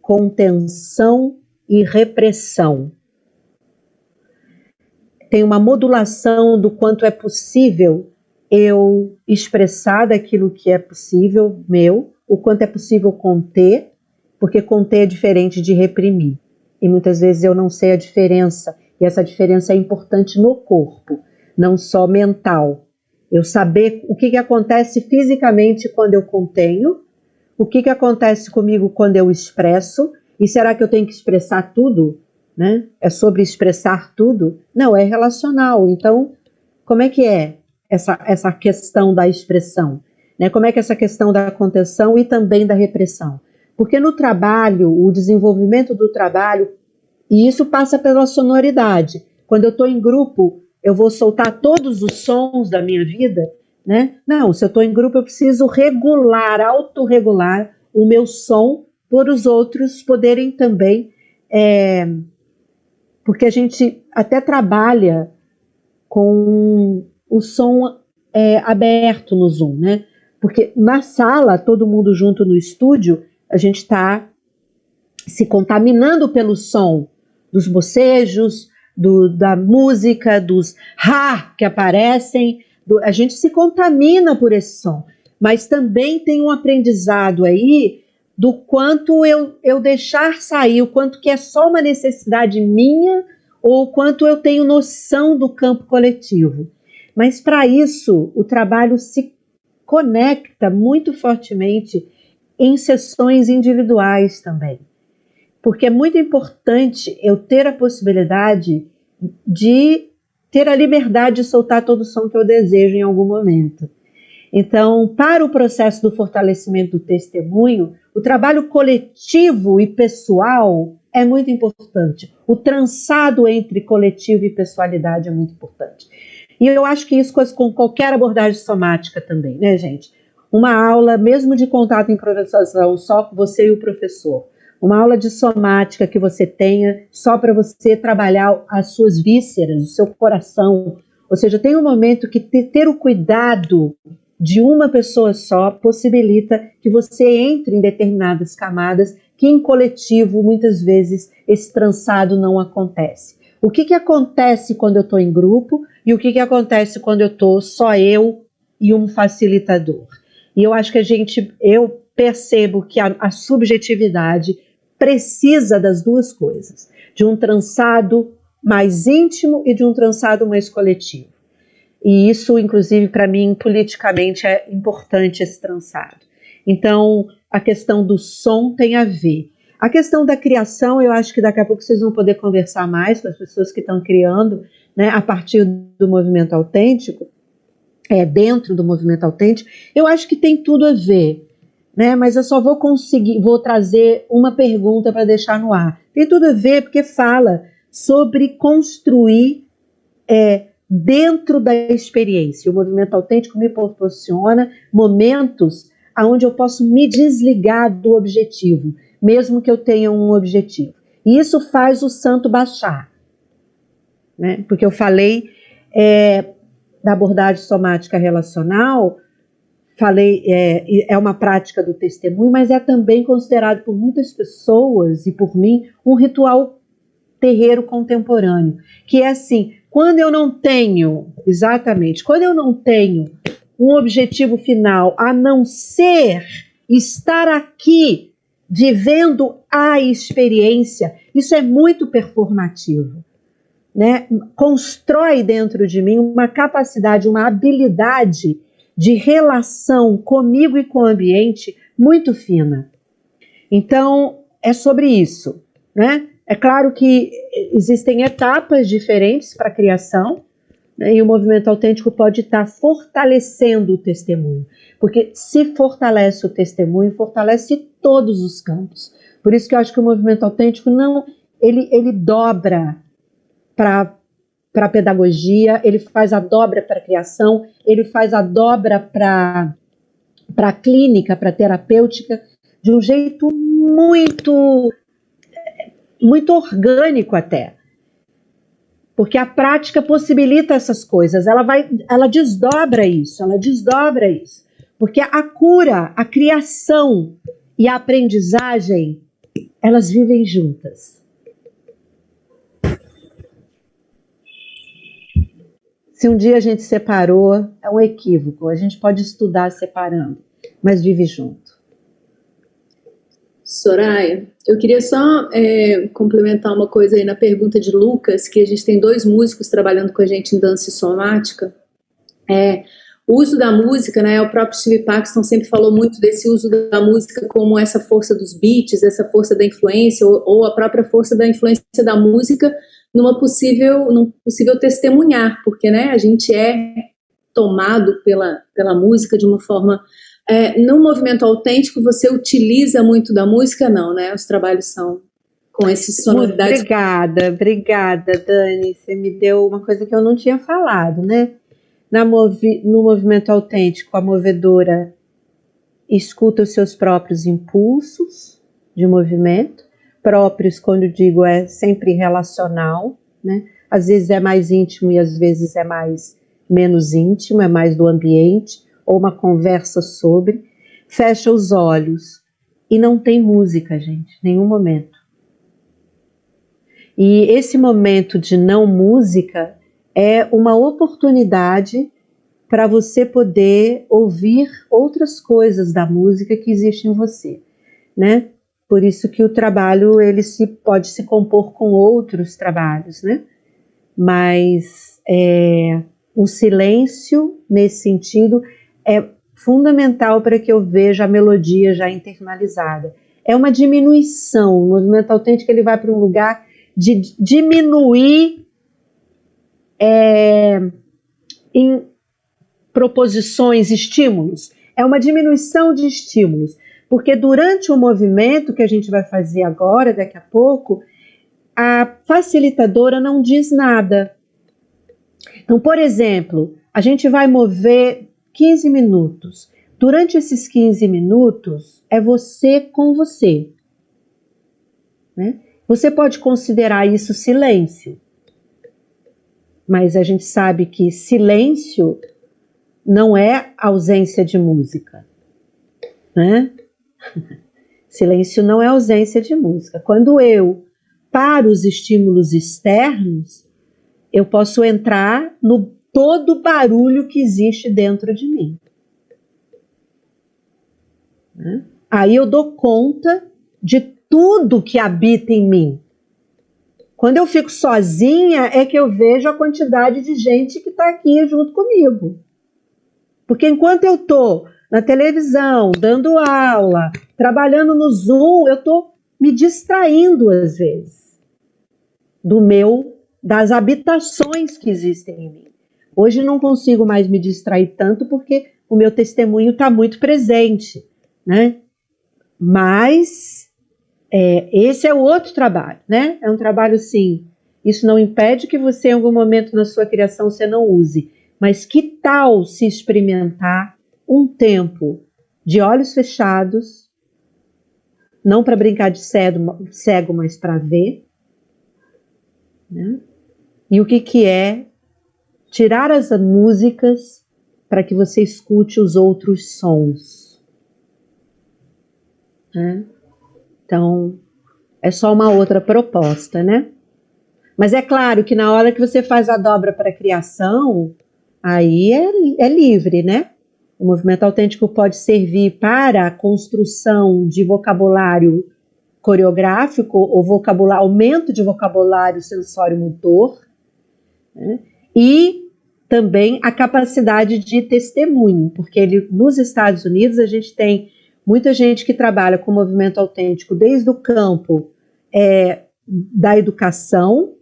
contenção e repressão. Tem uma modulação do quanto é possível eu expressar daquilo que é possível meu, o quanto é possível conter, porque conter é diferente de reprimir. E muitas vezes eu não sei a diferença, e essa diferença é importante no corpo, não só mental. Eu saber o que acontece fisicamente quando eu contenho, o que acontece comigo quando eu expresso, e será que eu tenho que expressar tudo? Né? É sobre expressar tudo? Não, é relacional. Então, como é que é essa questão da expressão? Né? Como é que é essa questão da contenção e também da repressão? Porque no trabalho, o desenvolvimento do trabalho, e isso passa pela sonoridade. Quando eu estou em grupo, eu vou soltar todos os sons da minha vida, né? Não, se eu estou em grupo, eu preciso regular, autorregular o meu som para os outros poderem também, porque a gente até trabalha com o som aberto no Zoom, né? Porque na sala, todo mundo junto no estúdio, a gente está se contaminando pelo som dos bocejos, da música, dos que aparecem, a gente se contamina por esse som, mas também tem um aprendizado aí do quanto eu deixar sair, o quanto que é só uma necessidade minha ou o quanto eu tenho noção do campo coletivo. Mas para isso o trabalho se conecta muito fortemente em sessões individuais também. Porque é muito importante eu ter a possibilidade de ter a liberdade de soltar todo o som que eu desejo em algum momento. Então, para o processo do fortalecimento do testemunho, o trabalho coletivo e pessoal é muito importante. O trançado entre coletivo e pessoalidade é muito importante. E eu acho que isso com qualquer abordagem somática também, né, gente? Uma aula, mesmo de contato e improvisação, só você e o professor. Uma aula de somática que você tenha só para você trabalhar as suas vísceras, o seu coração. Ou seja, tem um momento que ter o cuidado de uma pessoa só possibilita que você entre em determinadas camadas que em coletivo, muitas vezes, esse trançado não acontece. O que acontece quando eu estou em grupo e o que acontece quando eu estou só eu e um facilitador? E eu acho que eu percebo que a subjetividade precisa das duas coisas, de um trançado mais íntimo e de um trançado mais coletivo. E isso, inclusive, para mim, politicamente, é importante esse trançado. Então, a questão do som tem a ver. A questão da criação, eu acho que daqui a pouco vocês vão poder conversar mais com as pessoas que estão criando, né, a partir do movimento autêntico, dentro do movimento autêntico. Eu acho que tem tudo a ver, né, mas eu só vou trazer uma pergunta para deixar no ar. Tem tudo a ver porque fala sobre construir dentro da experiência. O movimento autêntico me proporciona momentos onde eu posso me desligar do objetivo, mesmo que eu tenha um objetivo. E isso faz o santo baixar, né? Porque eu falei da abordagem somática relacional, falei é uma prática do testemunho, mas é também considerado por muitas pessoas e por mim um ritual terreiro contemporâneo, que é assim, quando eu não tenho um objetivo final a não ser estar aqui vivendo a experiência, isso é muito performativo, né? Constrói dentro de mim uma capacidade, uma habilidade de relação comigo e com o ambiente muito fina. Então, é sobre isso, né? É claro que existem etapas diferentes para a criação, né, e o movimento autêntico pode estar fortalecendo o testemunho, porque se fortalece o testemunho, fortalece todos os campos. Por isso que eu acho que o movimento autêntico ele dobra para a pedagogia, ele faz a dobra para a criação, ele faz a dobra para a clínica, para a terapêutica, de um jeito muito orgânico até, porque a prática possibilita essas coisas, ela desdobra isso, porque a cura, a criação e a aprendizagem, elas vivem juntas. Se um dia a gente separou, é um equívoco, a gente pode estudar separando, mas vive junto. Soraya, eu queria só complementar uma coisa aí na pergunta de Lucas, que a gente tem 2 músicos trabalhando com a gente em dança e somática. O uso da música, né, o próprio Steve Paxton sempre falou muito desse uso da música como essa força dos beats, essa força da influência, ou a própria força da influência da música num possível testemunhar, porque, né, a gente é tomado pela música de uma forma... no movimento autêntico, você utiliza muito da música? Não, né? Os trabalhos são com essas sonoridades. Obrigada, Dani. Você me deu uma coisa que eu não tinha falado, né? No movimento autêntico, a movedora escuta os seus próprios impulsos de movimento, próprios, quando eu digo, é sempre relacional, né? Às vezes é mais íntimo e às vezes é menos íntimo, é mais do ambiente, ou uma conversa sobre. Fecha os olhos e não tem música, gente, nenhum momento. E esse momento de não música é uma oportunidade para você poder ouvir outras coisas da música que existe em você, né? Por isso que o trabalho ele pode se compor com outros trabalhos, né? Mas o silêncio, nesse sentido, é fundamental para que eu veja a melodia já internalizada. É uma diminuição. O movimento autêntico ele vai para um lugar de diminuir em proposições, estímulos. É uma diminuição de estímulos. Porque durante o movimento que a gente vai fazer agora, daqui a pouco, a facilitadora não diz nada. Então, por exemplo, a gente vai mover 15 minutos. Durante esses 15 minutos, é você com você, né? Você pode considerar isso silêncio, mas a gente sabe que silêncio não é ausência de música, né? Silêncio não é ausência de música. Quando eu paro os estímulos externos, eu posso entrar no todo o barulho que existe dentro de mim. Aí eu dou conta de tudo que habita em mim. Quando eu fico sozinha, é que eu vejo a quantidade de gente que está aqui junto comigo. Porque enquanto eu estou na televisão, dando aula, trabalhando no Zoom, eu estou me distraindo às vezes das habitações que existem em mim. Hoje não consigo mais me distrair tanto porque o meu testemunho está muito presente, né? Mas esse é o outro trabalho, né? É um trabalho, sim. Isso não impede que você, em algum momento na sua criação, você não use. Mas que tal se experimentar um tempo de olhos fechados, não para brincar de cego, mas para ver, né? E o que é tirar as músicas para que você escute os outros sons, né? Então, é só uma outra proposta, né? Mas é claro que na hora que você faz a dobra para a criação, aí é livre, né? O movimento autêntico pode servir para a construção de vocabulário coreográfico ou aumento de vocabulário sensório-motor, né? E também a capacidade de testemunho, porque nos Estados Unidos a gente tem muita gente que trabalha com movimento autêntico desde o campo da educação,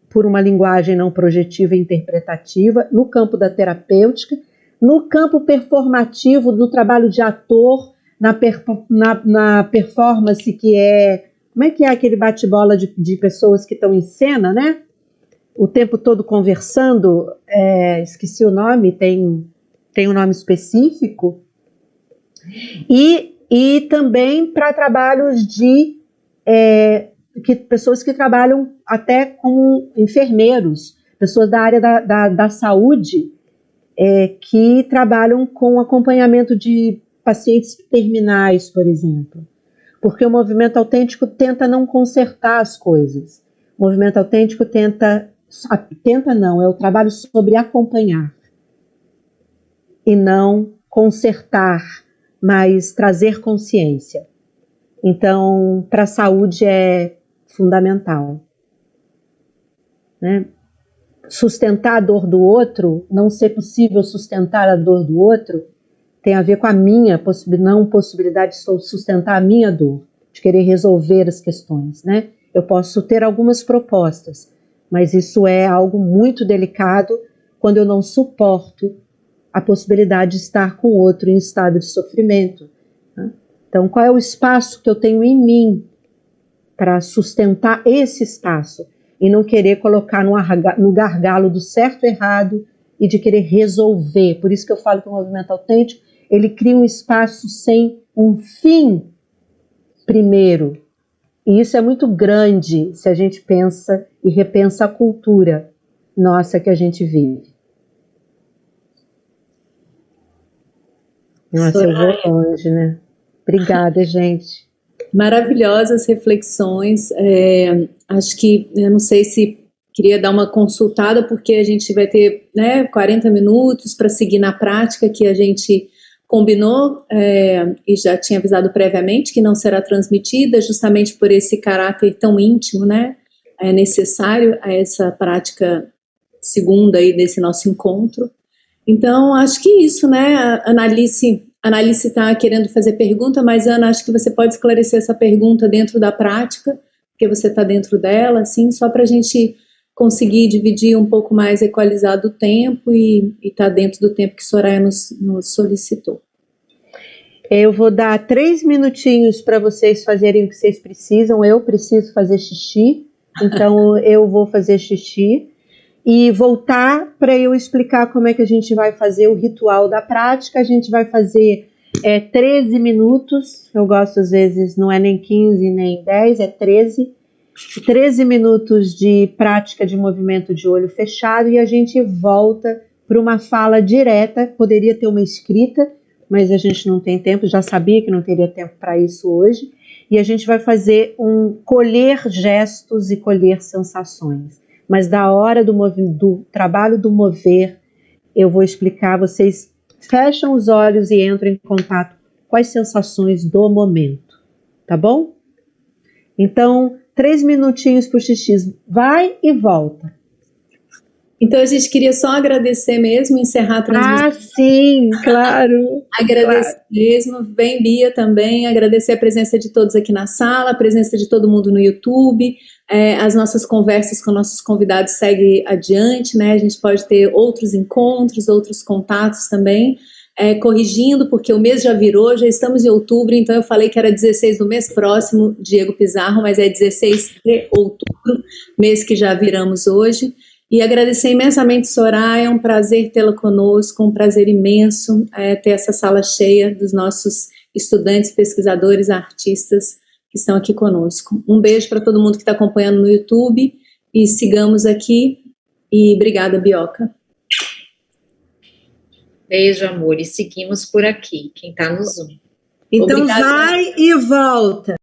por uma linguagem não projetiva e interpretativa, no campo da terapêutica, no campo performativo, do trabalho de ator, na performance que é... Como é que é aquele bate-bola de pessoas que estão em cena, né? O tempo todo conversando, esqueci o nome, tem um nome específico. E também para trabalhos de pessoas que trabalham até como enfermeiros, pessoas da área da saúde, que trabalham com acompanhamento de pacientes terminais, por exemplo. Porque o movimento autêntico tenta não consertar as coisas. O movimento autêntico é o trabalho sobre acompanhar e não consertar, mas trazer consciência. Então, para a saúde é fundamental, né? Sustentar a dor do outro, não ser possível sustentar a dor do outro, tem a ver com a minha não possibilidade de sustentar a minha dor, de querer resolver as questões, né? Eu posso ter algumas propostas, mas isso é algo muito delicado quando eu não suporto a possibilidade de estar com o outro em estado de sofrimento, né? Então, qual é o espaço que eu tenho em mim para sustentar esse espaço e não querer colocar no gargalo do certo e errado e de querer resolver? Por isso que eu falo que o movimento autêntico, ele cria um espaço sem um fim primeiro. E isso é muito grande se a gente pensa e repensa a cultura nossa que a gente vive. Nossa, Soraya, eu vou longe, né? Obrigada, gente. Maravilhosas reflexões. Acho que, eu não sei se queria dar uma consultada, porque a gente vai ter, né, 40 minutos para seguir na prática que a gente combinou e já tinha avisado previamente que não será transmitida, justamente por esse caráter tão íntimo, né? É necessário a essa prática segunda aí desse nosso encontro. Então, acho que isso, né? A Analice está querendo fazer pergunta, mas Ana, acho que você pode esclarecer essa pergunta dentro da prática, porque você está dentro dela, assim, só para a gente conseguir dividir um pouco mais equalizado o tempo e estar dentro do tempo que Soraya nos solicitou. Eu vou dar 3 minutinhos para vocês fazerem o que vocês precisam. Eu preciso fazer xixi, então eu vou fazer xixi e voltar para eu explicar como é que a gente vai fazer o ritual da prática. A gente vai fazer 13 minutos, eu gosto às vezes, não é nem 15 nem 10, é 13 minutos de prática de movimento de olho fechado e a gente volta para uma fala direta. Poderia ter uma escrita, mas a gente não tem tempo, já sabia que não teria tempo para isso hoje, e a gente vai fazer colher gestos e colher sensações. Mas da hora do trabalho do mover, eu vou explicar, vocês fecham os olhos e entram em contato com as sensações do momento, tá bom? Então, 3 minutinhos pro xixi, vai e volta. Então, a gente queria só agradecer mesmo, encerrar a transmissão. Ah, sim, claro. Agradecer mesmo, bem, Bia, também, agradecer a presença de todos aqui na sala, a presença de todo mundo no YouTube, as nossas conversas com nossos convidados seguem adiante, né? A gente pode ter outros encontros, outros contatos também, corrigindo, porque o mês já virou, já estamos em outubro, então eu falei que era 16 do mês próximo, Diego Pizarro, mas é 16 de outubro, mês que já viramos hoje. E agradecer imensamente, Soraya, é um prazer tê-la conosco, um prazer imenso ter essa sala cheia dos nossos estudantes, pesquisadores, artistas que estão aqui conosco. Um beijo para todo mundo que está acompanhando no YouTube e sigamos aqui. E obrigada, Bioca. Beijo, amor, e seguimos por aqui, quem está no Zoom. Então, obrigada, vai e volta.